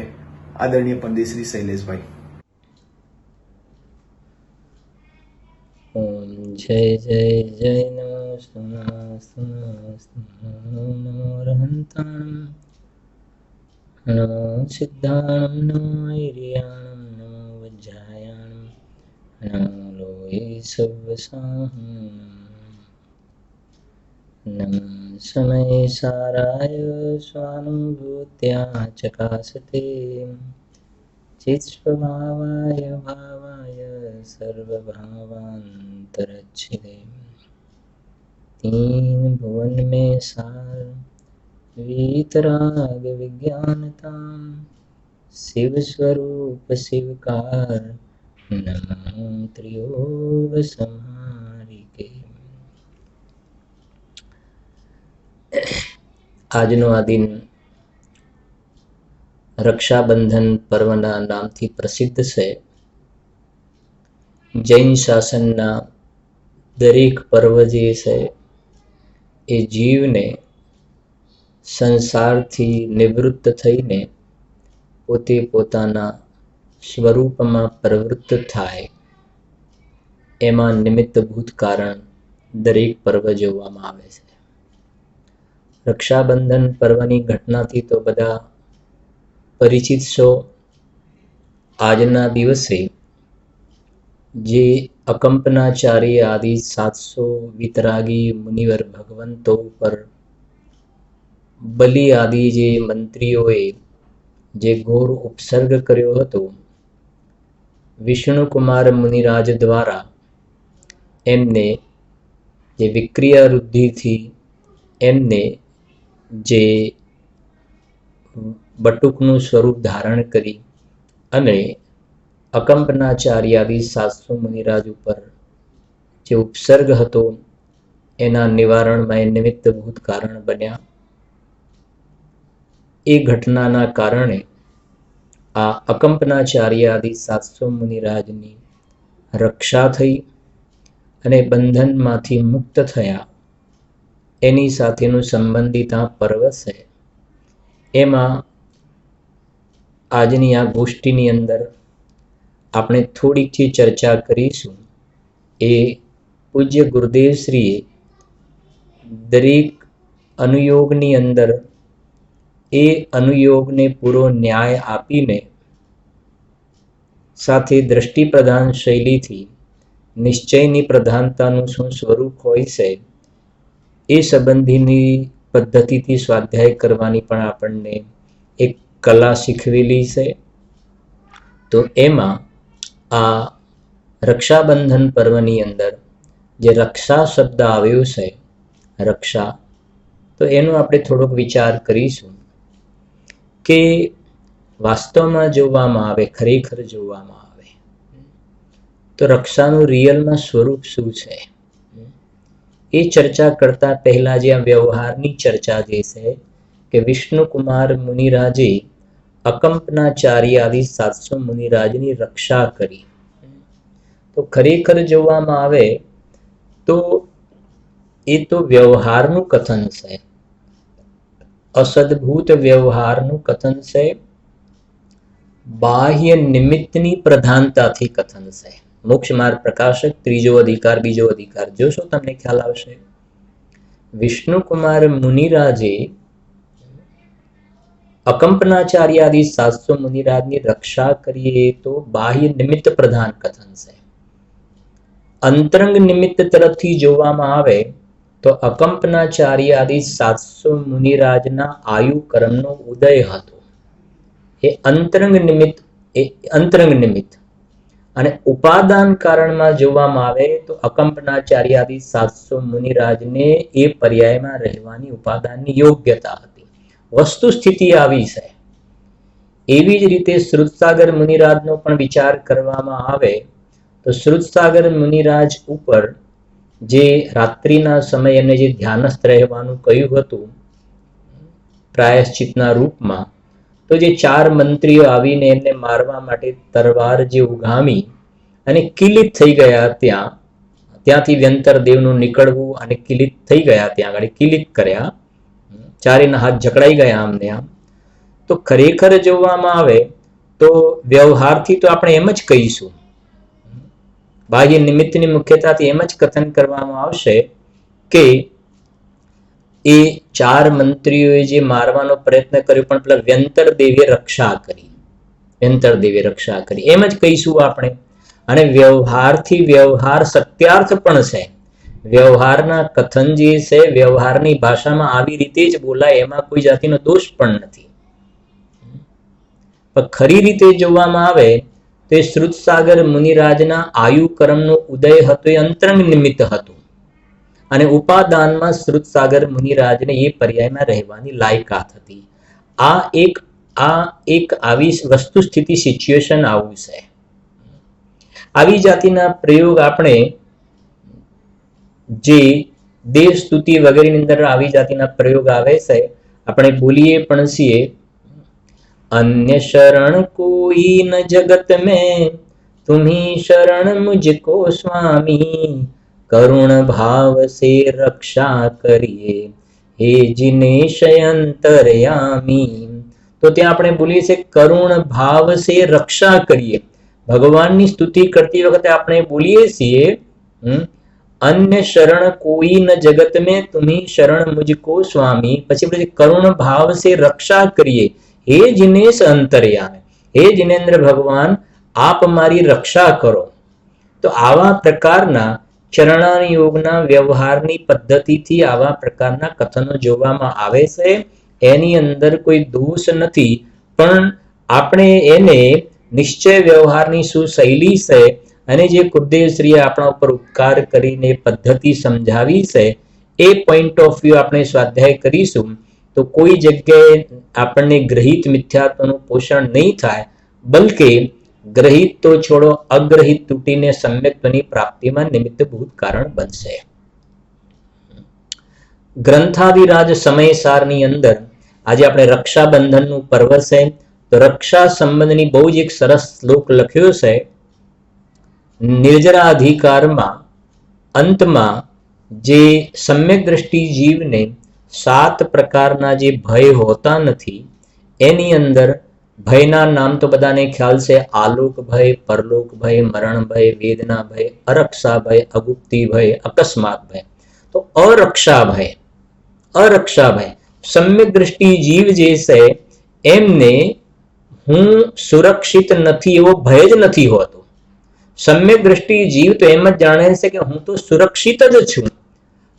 આદરણીય પંડિત શ્રી શૈલેષભાઈ. ओम जय जय जय नमो नमो रहंताणं नमो सिद्धाणं नमो ऐर्याणं नमो वज्रायाणं नमो लोहे सव्वसाहं नमः समये साराय स्वानुभूत्या चकासते चित्स्वभावाय भावाय सर्वभावान्तरच्छिदे तीन भुवन में सार वीतराग विज्ञानतां शिव स्वरूप शिवकार नमो त्रियोग संहारिके। આજનો આ દિન રક્ષાબંધન પર્વના નામથી પ્રસિદ્ધ છે. જૈન શાસનના દરેક પર્વ જે છે એ જીવને સંસારથી નિવૃત્ત થઈને પોતે પોતાના સ્વરૂપમાં પ્રવૃત્ત થાય એમાં નિમિત્તભૂત કારણ દરેક પર્વ જોવામાં આવે છે. રક્ષાબંધન પર્વની ઘટનાથી તો બધા પરિચિત છો. આજના દિવસે જે અકંપનાચાર્ય આદિ 700 વિતરાગી મુનિવર ભગવંતો પર બલિ આદિ જે મંત્રીઓએ જે ઘોર ઉપસર્ગ કર્યો હતો, વિષ્ણુકુમાર મુનિરાજ દ્વારા એમને જે વિક્રિયા વૃદ્ધિથી એમને જે બટુકનું સ્વરૂપ ધારણ કરી અને અકંપનાચાર્યાદી 700 મુનિરાજ ઉપર જે ઉપસર્ગ હતો એના નિવારણમાં એ નિમિત્તભૂત કારણ બન્યા. એ ઘટનાના કારણે આ અકંપનાચાર્યાદી 700 મુનિરાજની રક્ષા થઈ અને બંધનમાંથી મુક્ત થયા. એની સાથેનું સંબંધિત આ પર્વ છે. એમાં આજની આ ગોષ્ઠીની અંદર આપણે થોડીકથી ચર્ચા કરીશું એ પૂજ્ય ગુરુદેવશ્રીએ દરેક અનુયોગની અંદર એ અનુયોગને પૂરો ન્યાય આપીને સાથે દ્રષ્ટિ પ્રધાન શૈલીથી નિશ્ચયની પ્રધાનતાનું શું સ્વરૂપ હોય છે એ સંબંધીની પદ્ધતિથી સ્વાધ્યાય કરવાની પણ આપણને એક કલા શીખવેલી છે. તો એમાં આ રક્ષાબંધન પર્વની અંદર જે રક્ષા શબ્દ આવ્યો છે, રક્ષા, તો એનો આપણે થોડોક વિચાર કરીશું કે વાસ્તવમાં જોવામાં આવે, ખરેખર જોવામાં આવે તો રક્ષાનું રિયલમાં સ્વરૂપ શું છે એ ચર્ચા કરતા પહેલા જે આ વ્યવહારની ચર્ચા જે છે કે વિષ્ણુકુમાર મુનિરાજે અકંપનાચાર્ય આદિ 700 મુનિરાજની રક્ષા કરી. તો ખરેખર જોવામાં આવે તો એ તો વ્યવહારનું કથન છે, અસદભૂત વ્યવહારનું કથન છે, બાહ્ય નિમિત્તની પ્રધાનતાથી કથન છે. મોક્ષ માર્ગ પ્રકાશક, ત્રીજો અધિકાર, બીજો અધિકાર જોશો તમને ખ્યાલ આવશે. વિષ્ણુકુમાર મુનિરાજે અકંપનાચાર્ય આદિ 700 મુનિરાજની રક્ષા કરીએ તો બાહ્ય નિમિત્ત પ્રધાન કથન છે. અંતરંગ નિમિત્ત તરફથી જોવામાં આવે તો અકંપનાચાર્ય આદિ 700 મુનિરાજના આયુ કર્મનો ઉદય હતો. એ અંતરંગ નિમિત્ત અને ઉપાદાન કારણમાં જોવામાં આવે તો અકંપનાચાર્ય આદિ 700 મુનિરાજને એ પર્યાયમાં રહેવાની ઉપાદાનની યોગ્યતા હતી. વસ્તુ સ્થિતિ આવી છે. એવી જ રીતે શ્રુતસાગર મુનિરાજનો પણ વિચાર કરવામાં આવે તો શ્રુતસાગર મુનિરાજ ઉપર જે રાત્રિના સમયે એમને જે ધ્યાનસ્થ રહેવાનું કહ્યું હતું પ્રાયશ્ચિતના રૂપમાં, તો જે 4 મંત્રીઓ આવીને એમને મારવા માટે તરવાર જે ઉગામી અને કિલિત થઈ ગયા, ત્યાંથી વ્યંતર દેવનું નીકળવું અને કિલિત થઈ ગયા, ત્યાં આગળ કિલિત કર્યા, ચારેના હાથ જકડાઈ ગયા આમને આમ. તો ખરેખર જોવામાં આવે તો વ્યવહારથી તો આપણે એમ જ કહીશું, બાહ્ય નિમિત્તની મુખ્યતાથી એમ જ કથન કરવામાં આવશે કે એ 4 મંત્રીઓએ જે મારવાનો પ્રયત્ન કર્યો પણ પેલા વ્યંતર દેવે રક્ષા કરી, એમ જ કહીશું આપણે. અને વ્યવહારથી વ્યવહાર સત્યાર્થ પણ છે. વ્યવહારના કથન જે છે વ્યવહારની ભાષામાં આવી રીતે જ બોલાય, એમાં કોઈ જાતિનો દોષ પણ નથી. પણ ખરી રીતે જોવામાં આવે તો એ શ્રુતસાગર મુનિરાજના આયુ કર્મનો ઉદય હતો, એ અંતરંગ નિમિત્ત હતું. અને ઉપાદાનમાં શ્રુતસાગર મુનિરાજને એ પર્યાયમાં રહેવાની લાયકાત હતી. આ એક આવી વસ્તુ સ્થિતિ સિચ્યુએશન આવું છે. આવી જાતિના પ્રયોગ આપણે જે દેવ સ્તુતિ વગેરેની અંદર આવી જાતિના પ્રયોગ આવે છે, આપણે બોલીએ પણ છીએ, अन्य शरण कोई न जगत में तुम्ही शरण मुझको स्वामी करुण भाव से रक्षा करिए हे जिनेश अंतर्यामी. તો ત્યાં આપણે બોલીએ છીએ કરુણ ભાવ સે રક્ષા કરીએ. ભગવાનની સ્તુતિ કરતી વખતે આપણે બોલીએ છીએ અન્ય શરણ કોઈ ન જગત મેં તુમ્હી શરણ મુझको સ્વામી, પછી કરુણ ભાવ સે રક્ષા કરીએ હે जिनेश अंतर्यामी, हे जिनेन्द्र भगवान आप मारी रक्षा करो. તો આવા પ્રકારના ચરણાનુયોગના વ્યવહારની પદ્ધતિથી આવા પ્રકારના કથનો જોવામાં આવે છે. એની અંદર કોઈ દોષ નથી, પણ આપણે એને નિશ્ચય વ્યવહારની શું શૈલી છે અને જે ગુરુદેવશ્રીએ આપણા ઉપર ઉપકાર કરીને પદ્ધતિ સમજાવી છે એ પોઈન્ટ ઓફ વ્યૂ આપણે સ્વાધ્યાય કરીશું. તો કોઈ જગ્યાએ આપણને ગ્રહિત મિથ્યાત્વનું પોષણ નહીં થાય, બલકે ગ્રહિત તો છોડો, અગ્રહિત તૂટીને સમ્યક્ત્વની પ્રાપ્તિમાં નિમિત્તભૂત કારણ બનશે. ગ્રંથાદિરાજ સમયસારની અંદર આજે આપણે રક્ષાબંધનનું પર્વ છે, તો રક્ષા સંબંધની બહુ જ એક સરસ શ્લોક લખ્યો છે. નિર્જરા અધિકારમાં અંતમાં જે સમ્યક દ્રષ્ટિ જીવને 7 પ્રકારના જે ભય હોતા નથી, એની અંદર ભયના નામ તો બધાને ખ્યાલ છે, આલોક ભય, પરલોક ભય, મરણ ભય, વેદના ભય, અરક્ષા ભય, અગુપ્તિ ભય, અકસ્માત ભય. તો અરક્ષા ભય સમ્યક દ્રષ્ટિ જીવ જે છે એમને હું સુરક્ષિત નથી એવો ભય જ નથી હોતો. સમ્યક દ્રષ્ટિ જીવ તો એમ જ જાણે છે કે હું તો સુરક્ષિત જ છું,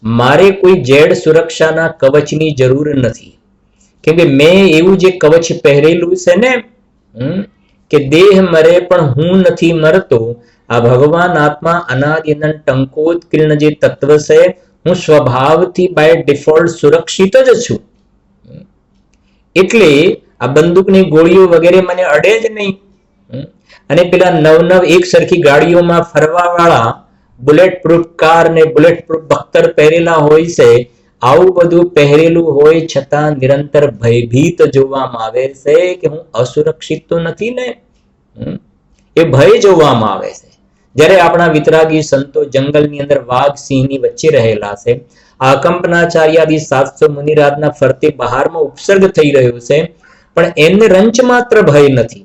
મારે કોઈ જેડ સુરક્ષાના કવચની જરૂર નથી. કેમ કે મેં એવું જે કવચ પહેરેલું છે ને કે દેહ મરે પણ હું નથી મરતો, આ ભગવાન આત્મા અનાદિ અનંત ટંકોત્કીર્ણ જે તત્વ છે, હું સ્વભાવથી બાય ડિફોલ્ટ સુરક્ષિત જ છું. એટલે આ બંદૂકની ગોળીઓ વગેરે મને અડે જ નહીં. અને પેલા નવ એક સરખી ગાડીઓમાં ફરવા વાળા બુલેટ પ્રૂફ કાર ને બુલેટ પ્રૂફ બખ્તર પહેરેલા હોય છે, આવું બધું પહેરેલું હોય છતાં નિરંતર ભયભીત જોવામાં આવે છે કે હું અસુરક્ષિત તો નથી ને, એ ભય જોવામાં આવે છે. જ્યારે આપણા વિતરાગી સંતો જંગલની અંદર વાઘ સિંહની વચ્ચે રહેલા છે, આ કંપનાચાર્યાદી 700 મુનિરાજના ફરતે બહારમાં ઉપસર્ગ થઈ રહ્યો છે, પણ એમને રંચ માત્ર ભય નથી.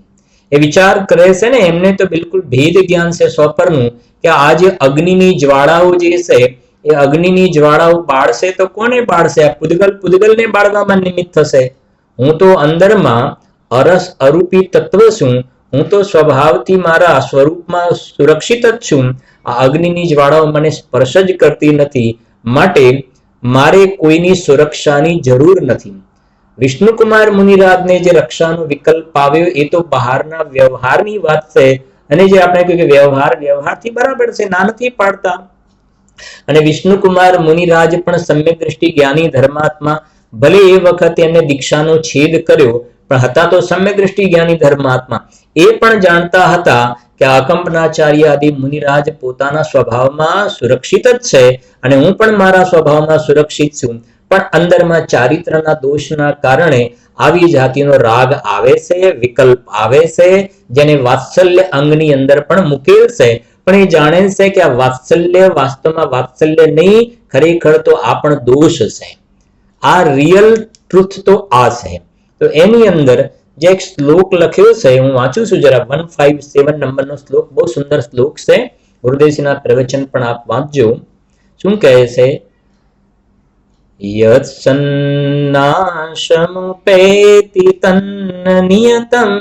એ વિચાર કરે છે ને, એમને તો બિલકુલ ભેદ જ્ઞાન છે સ્વપરનું કે આ જે અગ્નિની જ્વાળાઓ જે છે એ અગ્નિની જ્વાળાઓ બાળશે તો કોને બાળશે? આ પૂદગલને બાળવામાં નિમિત્ત થશે. હું તો અંદરમાં અરસ અરૂપી તત્વ છું, હું તો સ્વભાવથી મારા સ્વરૂપમાં સુરક્ષિત જ છું. આ અગ્નિની જ્વાળાઓ મને સ્પર્શ જ કરતી નથી, માટે મારે કોઈની સુરક્ષાની જરૂર નથી. વિષ્ણુકુમાર મુનિરાજને જે રક્ષાનો વિકલ્પ આવ્યો એ તો બહારના વ્યવહારની વાત છે, અને જે આપણે કહ્યું કે વ્યવહારથી બરાબર છે, ના નથી પાડતા. અને વિષ્ણુકુમાર મુનિરાજ પણ સમ્યક દ્રષ્ટિ જ્ઞાની ધર્માત્મા, ભલે એ વખતે એમને દીક્ષાનો છેદ કર્યો, પણ હતા તો સમ્યક દ્રષ્ટિ જ્ઞાની ધર્માત્મા. એ પણ જાણતા હતા કે આકંપનાચાર્ય આદિ મુનિરાજ પોતાના સ્વભાવમાં સુરક્ષિત જ છે, અને હું પણ મારા સ્વભાવમાં સુરક્ષિત છું, પણ અંદરમાં ચારિત્રના દોષના કારણે આવી જાતિનો રાગ આવે છે, વિકલ્પ આવે છે, જેને વાત્સલ્ય અંગની અંદર પણ મૂકેલ છે. પણ એ જાણે છે કે આ વાત્સલ્ય વાસ્તવમાં વાત્સલ્ય નહીં, ખરેખર તો આ પણ દોષ છે. આ રિયલ ટ્રુથ તો આ છે. તો એની અંદર જે એક શ્લોક લખ્યો છે, હું વાંચું છું જરા, 157 નંબરનો શ્લોક, બહુ સુંદર શ્લોક છે. ગુરુદેવજીના પ્રવચન પણ આપ વાંચજો. શું કહે છે? યત સન્નાશમુપેતિ તન્ન નિયતમ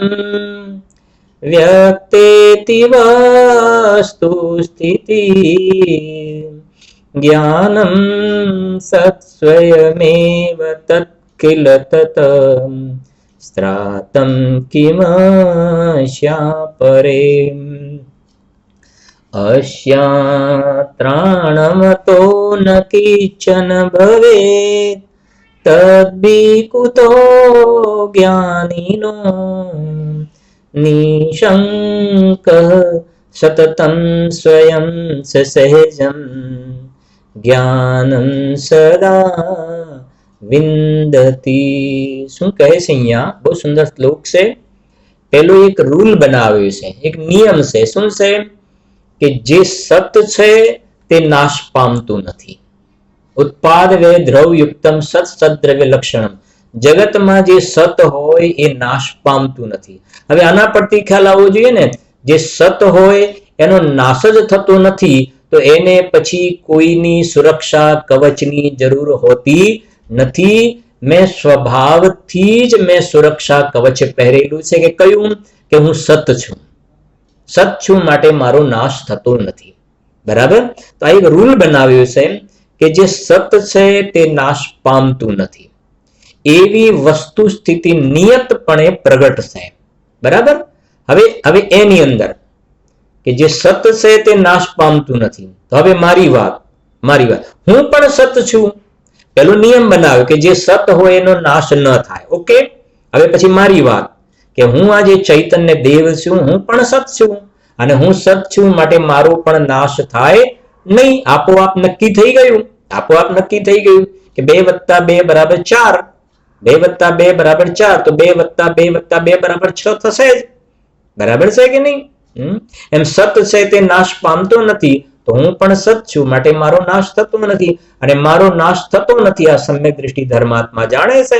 વ્યક્તેતિ વસ્તુ સ્થિતિ જ્ઞાનમ સત્સ્વયમેવ તત્ કિલ તત સ્ત્રાતમ કિમસ્યા પરે અસ્યાત્રાણમતો ન કિંચન ભવેત તદ્વિકુતો જ્ઞાનિનો નિશંક સતતમ સ્વયં સહજમ જ્ઞાનમ સદા વિંદતી. શું કહે છે અહીંયા? બહુ સુંદર શ્લોક છે. પેલો એક રૂલ બનાવ્યો છે, એક નિયમ છે. શું છે? કે જે સત છે તે નાશ પામતું નથી. ઉત્પાદ વે દ્રવયુક્તમ સત સદ્રવ્ય લક્ષણમ. જગતમાં જે સત હોય એ નાશ પામતું નથી. હવે આના પરથી ખ્યાલ આવવો જોઈએ ને, જે સત હોય એનો નાશ જ થતો નથી, તો એને પછી કોઈની સુરક્ષા કવચની જરૂર હોતી નથી. મેં સ્વભાવથી જ મેં સુરક્ષા કવચ પહેરેલું છે. કે કયું? કે હું સત છું, સત છું, માટે મારો નાશ થતો નથી. બરાબર? તો આ એક રૂલ બનાવ્યો છે કે જે સત છે તે નાશ પામતું નથી. એવી વસ્તુ સ્થિતિ નિયતપણે પ્રગટ છે. બરાબર? હવે એની અંદર કે જે સત છે તે નાશ પામતું નથી. તો હવે મારી વાત, હું પણ સત છું. પેલો નિયમ બનાવ્યો કે જે સત હોય એનો નાશ ન થાય. ઓકે. હવે પછી મારી વાત કે હું આ જે ચૈતન્ય દેવ છું, હું પણ સત છું, અને હું સત છું માટે મારો પણ નાશ થાય નહીં. આપોઆપ નક્કી થઈ ગયું. કે 2 + 2 = 4. 2 + 2 = 4, તો 2 + 2 + 2 = 6 થશે જ. બરાબર છે કે નહીં? એમ સત છે તે નાશ પામતો નથી, તો હું પણ સત છું માટે મારો નાશ થતો નથી, અને મારો નાશ થતો નથી આ સમ્યક દ્રષ્ટિ ધર્માત્મા જાણે છે.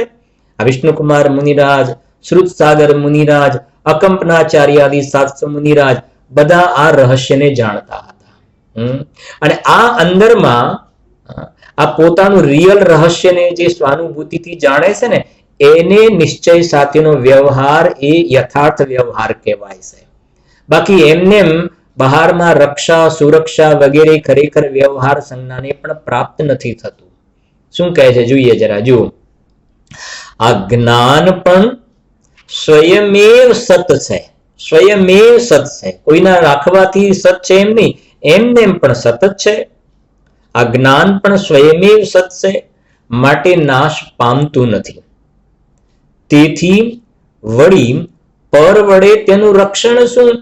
આ વિષ્ણુકુમાર મુનિરાજ શ્રુત સાગર મુનિરાજ, અકંપનાચાર્ય આદિ 700 મુનિરાજ બધા આ રહસ્યને જાણતા હતા. અને આ અંદરમાં આ પોતાનું રિયલ રહસ્યને જે સ્વાનુભૂતિથી જાણે છે ને, એને નિશ્ચય સાથેનો વ્યવહાર એ યથાર્થ વ્યવહાર કહેવાય છે. બાકી એમને બહારમાં રક્ષા સુરક્ષા વગેરે ખરેખર વ્યવહાર સંજ્ઞાને પણ પ્રાપ્ત નથી થતું. શું કહે છે જોઈએ જરા જુઓ. આ જ્ઞાન પણ સ્વયમેવ સત છે, સ્વયમેવ સત છે. કોઈના રાખવાથી સત છે એમ નહીં, એમને પણ સતત છે. આ જ્ઞાન પણ સ્વયમેવ સત છે, માટે નાશ પામતું નથી. તેથી વળી પર વડે તેનું રક્ષણ શું?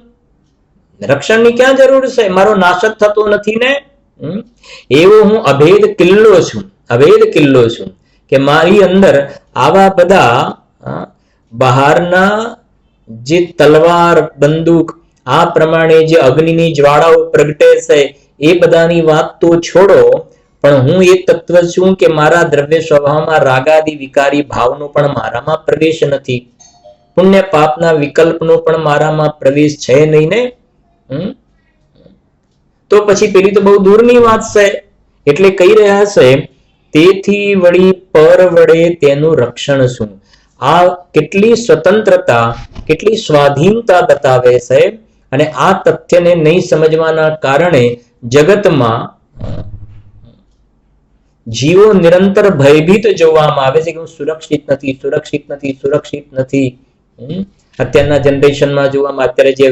રક્ષણની ક્યાં જરૂર છે? મારો નાશ જ થતો નથી ને. એવો હું અભેદ કિલ્લો છું, અભેદ કિલ્લો છું કે મારી અંદર આવા બધા બહારના જે તલવાર બંદૂક આ પ્રમાણે જે અગ્નિની જ્વાળાઓ પ્રગટે છે એ બધાની વાત તો છોડો, પણ હું એ તત્વ છું કે મારા દ્રવ્ય સ્વભાવમાં રાગાદી વિકારી ભાવનો પણ મારામાં પ્રવેશ નથી, પુણ્ય પાપના વિકલ્પનો પણ મારામાં પ્રવેશ છે નહીં ને. તો પછી પેલી તો બહુ દૂરની વાત છે. એટલે કહી રહ્યા છે તેથી વળી પર વડે તેનું રક્ષણ શું? આ કેટલી સ્વતંત્રતા, કેટલી સ્વાધીનતા બતાવે છે. અને આ તથ્યને નહીં સમજવાના કારણે જગતમાં જીવો નિરંતર ભયભીત જોવામાં આવે છે કે હું સુરક્ષિત નથી, સુરક્ષિત નથી, સુરક્ષિત નથી. અત્યારના જનરેશનમાં જોવામાં અત્યારે જે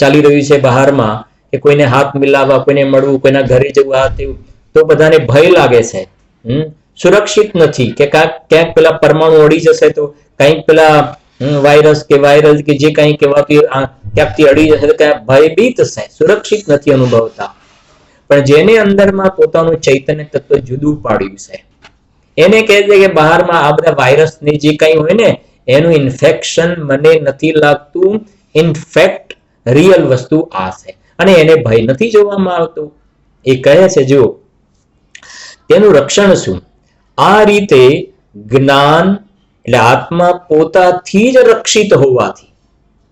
ચાલી રહ્યું છે બહારમાં કે કોઈને હાથ મિલાવવા, કોઈને મળવું, કોઈના ઘરે જવું, આ તેવું, તો બધાને ભય લાગે છે. સુરક્ષિત નથી કે ક્યાંક પેલા પરમાણુ અડી જશે તો કંઈક પેલા વાયરસ કે વાયરલ કે જે કંઈ કહેવાતું ક્યાંકથી અડી જશે તો ક્યાંક ભયભીત છે, સુરક્ષિત નથી અનુભવતા. પણ જેને અંદરમાં પોતાનું ચૈતન્ય તત્વ જુદું પાડ્યું છે એને કહે છે કે બહારમાં આ બધા વાયરસ ને જે કંઈ હોય ને એનું ઇન્ફેક્શન મને નથી લાગતું, ઇનફેક્ટ રિયલ વસ્તુ આ છે, અને એને ભય નથી જોવામાં આવતો. એ કહે છે જો તેનું રક્ષણ શું? આ રીતે જ્ઞાન એટલે આત્મા પોતાથી જ રક્ષિત હોવાથી,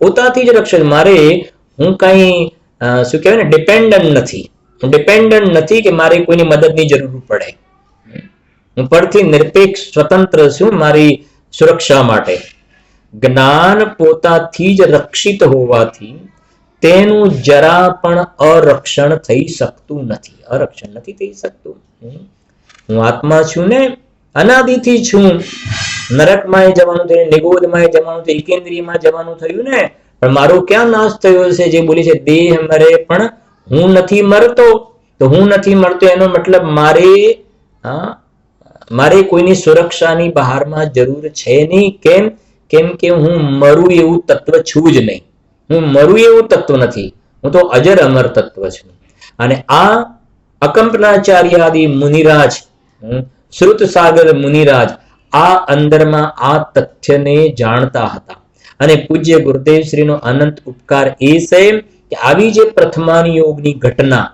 પોતાથી જ રક્ષિત, મારે હું કઈ શું કહેવાય ને ડિપેન્ડન્ટ નથી, હું ડિપેન્ડન્ટ નથી કે મારે કોઈની મદદની જરૂર પડે. હું પરથી નિરપેક્ષ સ્વતંત્ર છું મારી સુરક્ષા માટે. જ્ઞાન પોતાથી જ રક્ષિત હોવાથી તેનું જરા પણ અરક્ષણ થઈ શકતું નથી, અરક્ષણ નથી થઈ શકતું. હું આત્મા છું ને, અનાદિથી છું. નરકમાં જવાનું થયું, નિગોદમાં જવાનું થયું, એકેન્દ્રિયમાં જવાનું થયું ને, પણ મારો ક્યાં નાશ થયો છે? જે બોલે છે દેહ મરે પણ હું નથી મરતો. તો હું નથી મરતો એનો મતલબ મારે કોઈની સુરક્ષાની બહારમાં જરૂર છે નહીં. કેમ? કેમ કે હું મરું એવું તત્વ છું જ નહીં. હું મરું એવું તત્વ નથી, હું તો અજર અમર તત્વ છું. અને આ અકંપનાચાર્ય આદિ મુનિરાજ, શ્રુત સાગર મુનિરાજ આ અંદરમાં આ તથ્યને જાણતા હતા. અને પૂજ્ય ગુરુદેવ શ્રીનો અનંત ઉપકાર એ છે કે આવી જે પ્રથમાન યોગની ઘટના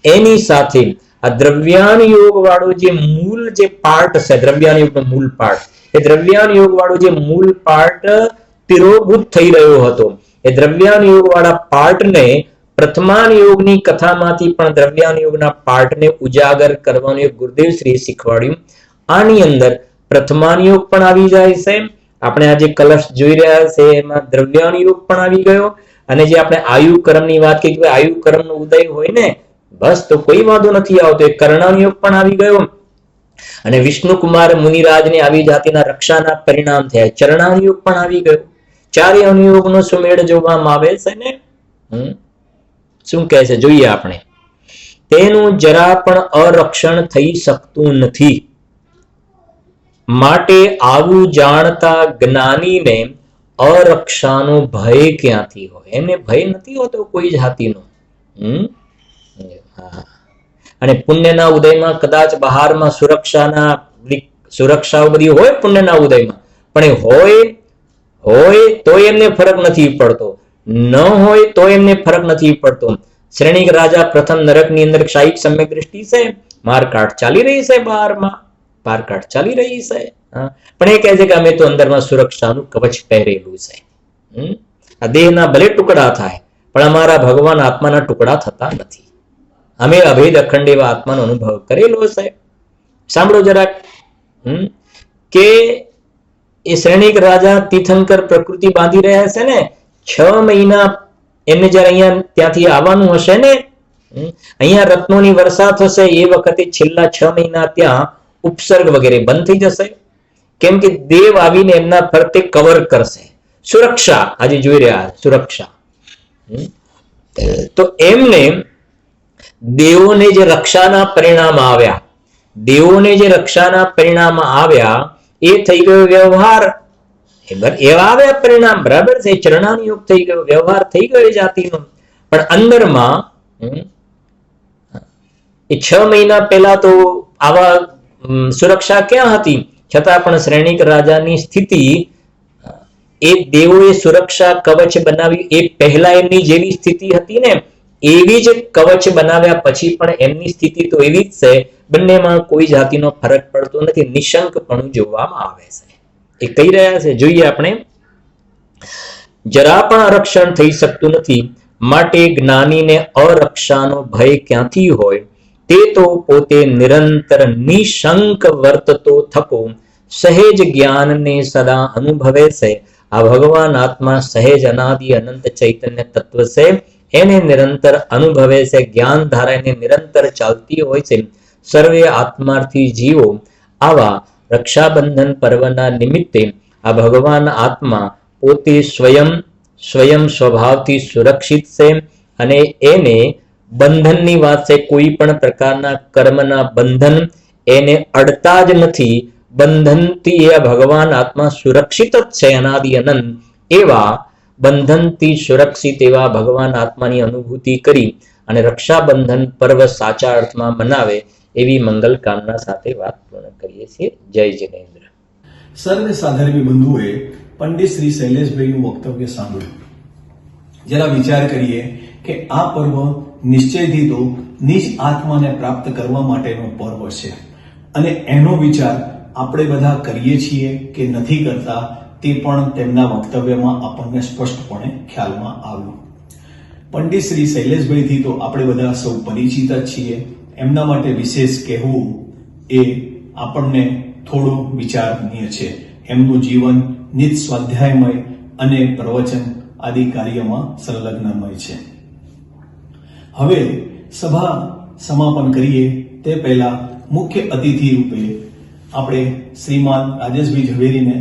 એની સાથે આ દ્રવ્યાન યોગ વાળો જે મૂળ જે પાર્ટ છે, દ્રવ્યાન યોગનો મૂળ પાર્ટ, એ દ્રવ્યાન યોગ વાળો જે મૂળ પાર્ટ તિરોભૂત થઈ રહ્યો હતો, એ દ્રવ્યાન યોગ વાળા પાર્ટને પ્રથમાન યોગની કથામાંથી પણ દ્રવ્યાન યોગના પાર્ટને ઉજાગર કરવાનું એક ગુરુદેવ શ્રીએ શીખવાડ્યું. આની અંદર પ્રથમાન યોગ પણ આવી જાય છે. આપણે આ જે કલશ જોઈ રહ્યા છે એમાં દ્રવ્યાન યોગ પણ આવી ગયો. અને જે આપણે આયુ કર્મની વાત કરી, આયુ કર્મનો ઉદય હોય ને બસ તો કોઈ વાંધો નથી આવતો, એ કર્ણાન યોગ પણ આવી ગયો. અને વિષ્ણુકુમાર મુનિરાજને આવી જાતિના રક્ષાના પરિણામ થયા, ચરણાન યોગ પણ આવી ગયો. ચારે અનુયોગનો સુમેળ જોવામાં આવે છે ને. શું કહે છે જોઈએ આપણે. તેનું જરા પણ અરક્ષણ થઈ શકતું નથી, માટે આવું જાણતા જ્ઞાનીને અરક્ષાનો ભય ક્યાંથી હોય? એને ભય નથી હોતો કોઈ જાતિનો. અને પુણ્યના ઉદયમાં કદાચ બહારમાં સુરક્ષાઓ બધી હોય પુણ્યના ઉદયમાં, પણ એ હોય તો એમને ફરક નથી પડતો, ન હોય તો એમને ફરક નથી પડતો. શ્રેણીક રાજા પ્રથમ નરકની અંદર ક્ષાયિક સમ્યક દ્રષ્ટિ છે, મારકાટ ચાલી રહી છે, બહારમાં મારકાટ ચાલી રહી છે. પણ એ કહે છે કે અમે તો અંદરમાં સુરક્ષાનું કવચ પહેરેલું છે. આ દેહના ભલે ટુકડા થાય પણ અમારા ભગવાન આત્માના ટુકડા થતા નથી. અમે અભેદ અખંડ એવા આત્માનો અનુભવ કરેલો છે. સાંભળો જરાક કે એ શ્રેણીક રાજા તીર્થંકર પ્રકૃતિ બાંધી રહ્યા છે ને, 6 મહિના એમને જયારે અહીંયા ત્યાંથી આવવાનું હશે ને, અહીંયા રત્નોની વર્ષા થશે એ વખતે છેલ્લા 6 મહિના ત્યાં ઉપસર્ગ વગેરે બંધ થઈ જશે. કેમ કે દેવ આવીને એમના ફરતે કવર કરશે. સુરક્ષા આજે જોઈ રહ્યા સુરક્ષા. તો એમને દેવોને જે રક્ષાના પરિણામ આવ્યા, દેવોને જે રક્ષાના પરિણામ આવ્યા એ થઈ ગયો વ્યવહાર. એવા આવ્યા પરિણામ, બરાબર છે, ચરણાનુયોગ થઈ ગયો, વ્યવહાર થઈ ગયો એ જાતિનો. પણ અંદરમાં એ 6 મહિના પહેલા તો આવા સુરક્ષા ક્યાં હતી, છતાં પણ શ્રેણીક રાજાની સ્થિતિ એ દેવોએ સુરક્ષા કવચ બનાવ્યું એ પહેલા એમની જેવી સ્થિતિ હતી ને એવી જ કવચ બનાવ્યા પછી પણ એમની સ્થિતિ તો એવી જ છે. બંનેમાં કોઈ જાતિનો ફરક પડતો નથી, નિશંકપણું જોવામાં આવે છે. એ કહી રહ્યા છે, જોઈએ આપણે. જરા પણ આરક્ષણ થઈ શકતું નથી, માટે જ્ઞાનીને અરક્ષાનો ભય ક્યાંથી હોય? તે તો પોતે નિરંતર નિશંક વર્તતો થકો સહેજ જ્ઞાનને સદા અનુભવે છે. આ ભગવાન આત્મા સહેજ અનાદિ અનંત ચૈતન્ય તત્વ છે, એને નિરંતર અનુભવે છે. જ્ઞાન ધારા એને નિરંતર ચાલતી હોય છે. સર્વે આત્માર્થી જીવો આવા રક્ષાબંધન પર્વના નિમિત્તે આ ભગવાન આત્મા પોતે સ્વયં સ્વભાવથી સુરક્ષિત છે અને એને બંધનની વાત છે, કોઈ પણ પ્રકારના કર્મના બંધન એને અડતા જ નથી. બંધનથી એ ભગવાન આત્મા સુરક્ષિત જ છે અનાદિ અનંત. એવા બંધનથી સુરક્ષિત એવા ભગવાન આત્માની અનુભૂતિ કરી અને રક્ષાબંધન પર્વ સાચા અર્થમાં મનાવે એવી મંગલ કામના સાથે વાત પૂર્ણ કરીએ છીએ. જય જિનેન્દ્ર. સર્વે સાધર્મી બંધુએ પંડિત શ્રી શૈલેષભાઈનું વક્તવ્ય સાંભળ્યું. જરા વિચાર કરીએ કે આ પર્વ નિશ્ચયથી તો નિજ આત્માને પ્રાપ્ત કરવા માટેનો પર્વ છે અને એનો વિચાર આપણે બધા કરીએ છીએ કે નથી કરતા તે પણ તેમના વક્તવ્યમાં આપણને સ્પષ્ટપણે ખ્યાલમાં આવ્યું. પંડિત શ્રી શૈલેષભાઈથી તો આપણે બધા સૌ પરિચિત જ છીએ. એમના માટે વિશેષ કહેવું એ આપણને થોડું વિચારનીય છે. એમનું જીવન નિત સ્વાધ્યાયમય અને પ્રવચન આદિ કાર્યમાં સંલગ્નમય છે. હવે સભા સમાપન કરીએ તે પહેલા મુખ્ય અતિથિ રૂપે આપણે શ્રીમાન રાજેશભાઈ ઝવેરીને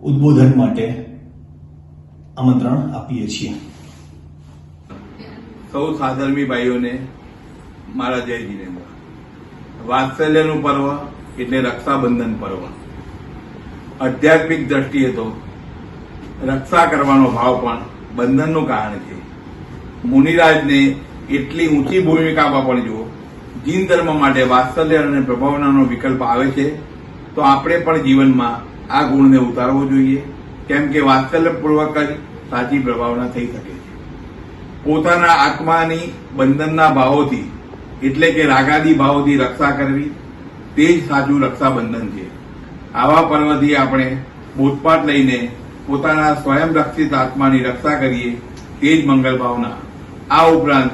ઉદ્બોધન માટે આમંત્રણ આપીએ છીએ. સૌ સાધર્મી ભાઈઓને મારા જય જિનેન્દ્ર. વાત્સલ્યનું પર્વ એટલે રક્ષાબંધન પર્વ. આધ્યાત્મિક દ્રષ્ટિએ તો રક્ષા કરવાનો ભાવ પણ બંધનનું કારણ છે. મુનિરાજને એટલી ઊંચી ભૂમિકામાં પણ જો જીન ધર્મ માટે વાત્સલ્ય અને પ્રભાવનાનો વિકલ્પ આવે છે તો આપણે પણ જીવનમાં આ ગુણને ઉતારવો જોઈએ. કેમ કે વાત્સલ્યપૂર્વક જ સાચી પ્રભાવના થઈ શકે છે. પોતાના આત્માની બંધનના ભાવોથી એટલે કે રાગાદી ભાવોથી રક્ષા કરવી તે જ સાચું રક્ષાબંધન છે. આવા પર્વથી આપણે બોધપાઠ લઈને પોતાના સ્વયં રક્ષિત આત્માની રક્ષા કરીએ તે જ મંગલ ભાવના. આ ઉપરાંત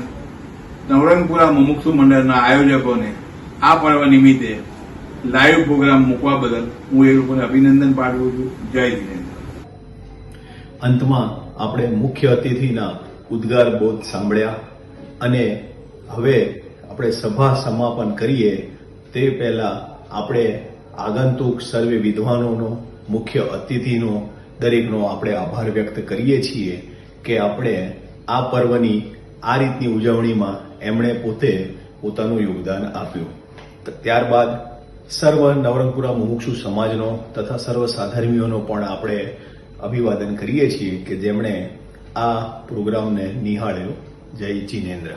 નવરંગપુરા મુમુક્ષુ મંડળના આયોજકોને આ પર્વ નિમિત્તે લાઈવ પ્રોગ્રામ મૂકવા બદલ હું એ લોકોને અભિનંદન પાઠવું છું. જય જિનેન્દ્ર. અંતમાં આપણે મુખ્ય અતિથિના ઉદ્ગાર બોધ સાંભળ્યા અને હવે આપણે સભા સમાપન કરીએ તે પહેલા આપણે આગંતુક સર્વે વિદ્વાનોનો, મુખ્ય અતિથિનો, દરેકનો આપણે આભાર વ્યક્ત કરીએ છીએ કે આપણે આ પર્વની આ રીતની ઉજવણીમાં એમણે પોતે પોતાનું યોગદાન આપ્યું. ત્યારબાદ સર્વ નવરંગપુરા મુમુક્ષુ સમાજનો તથા સર્વ સાધર્મીઓનો પણ આપણે અભિવાદન કરીએ છીએ કે જેમણે આ પ્રોગ્રામને નિહાળ્યો. જય જિનેન્દ્ર.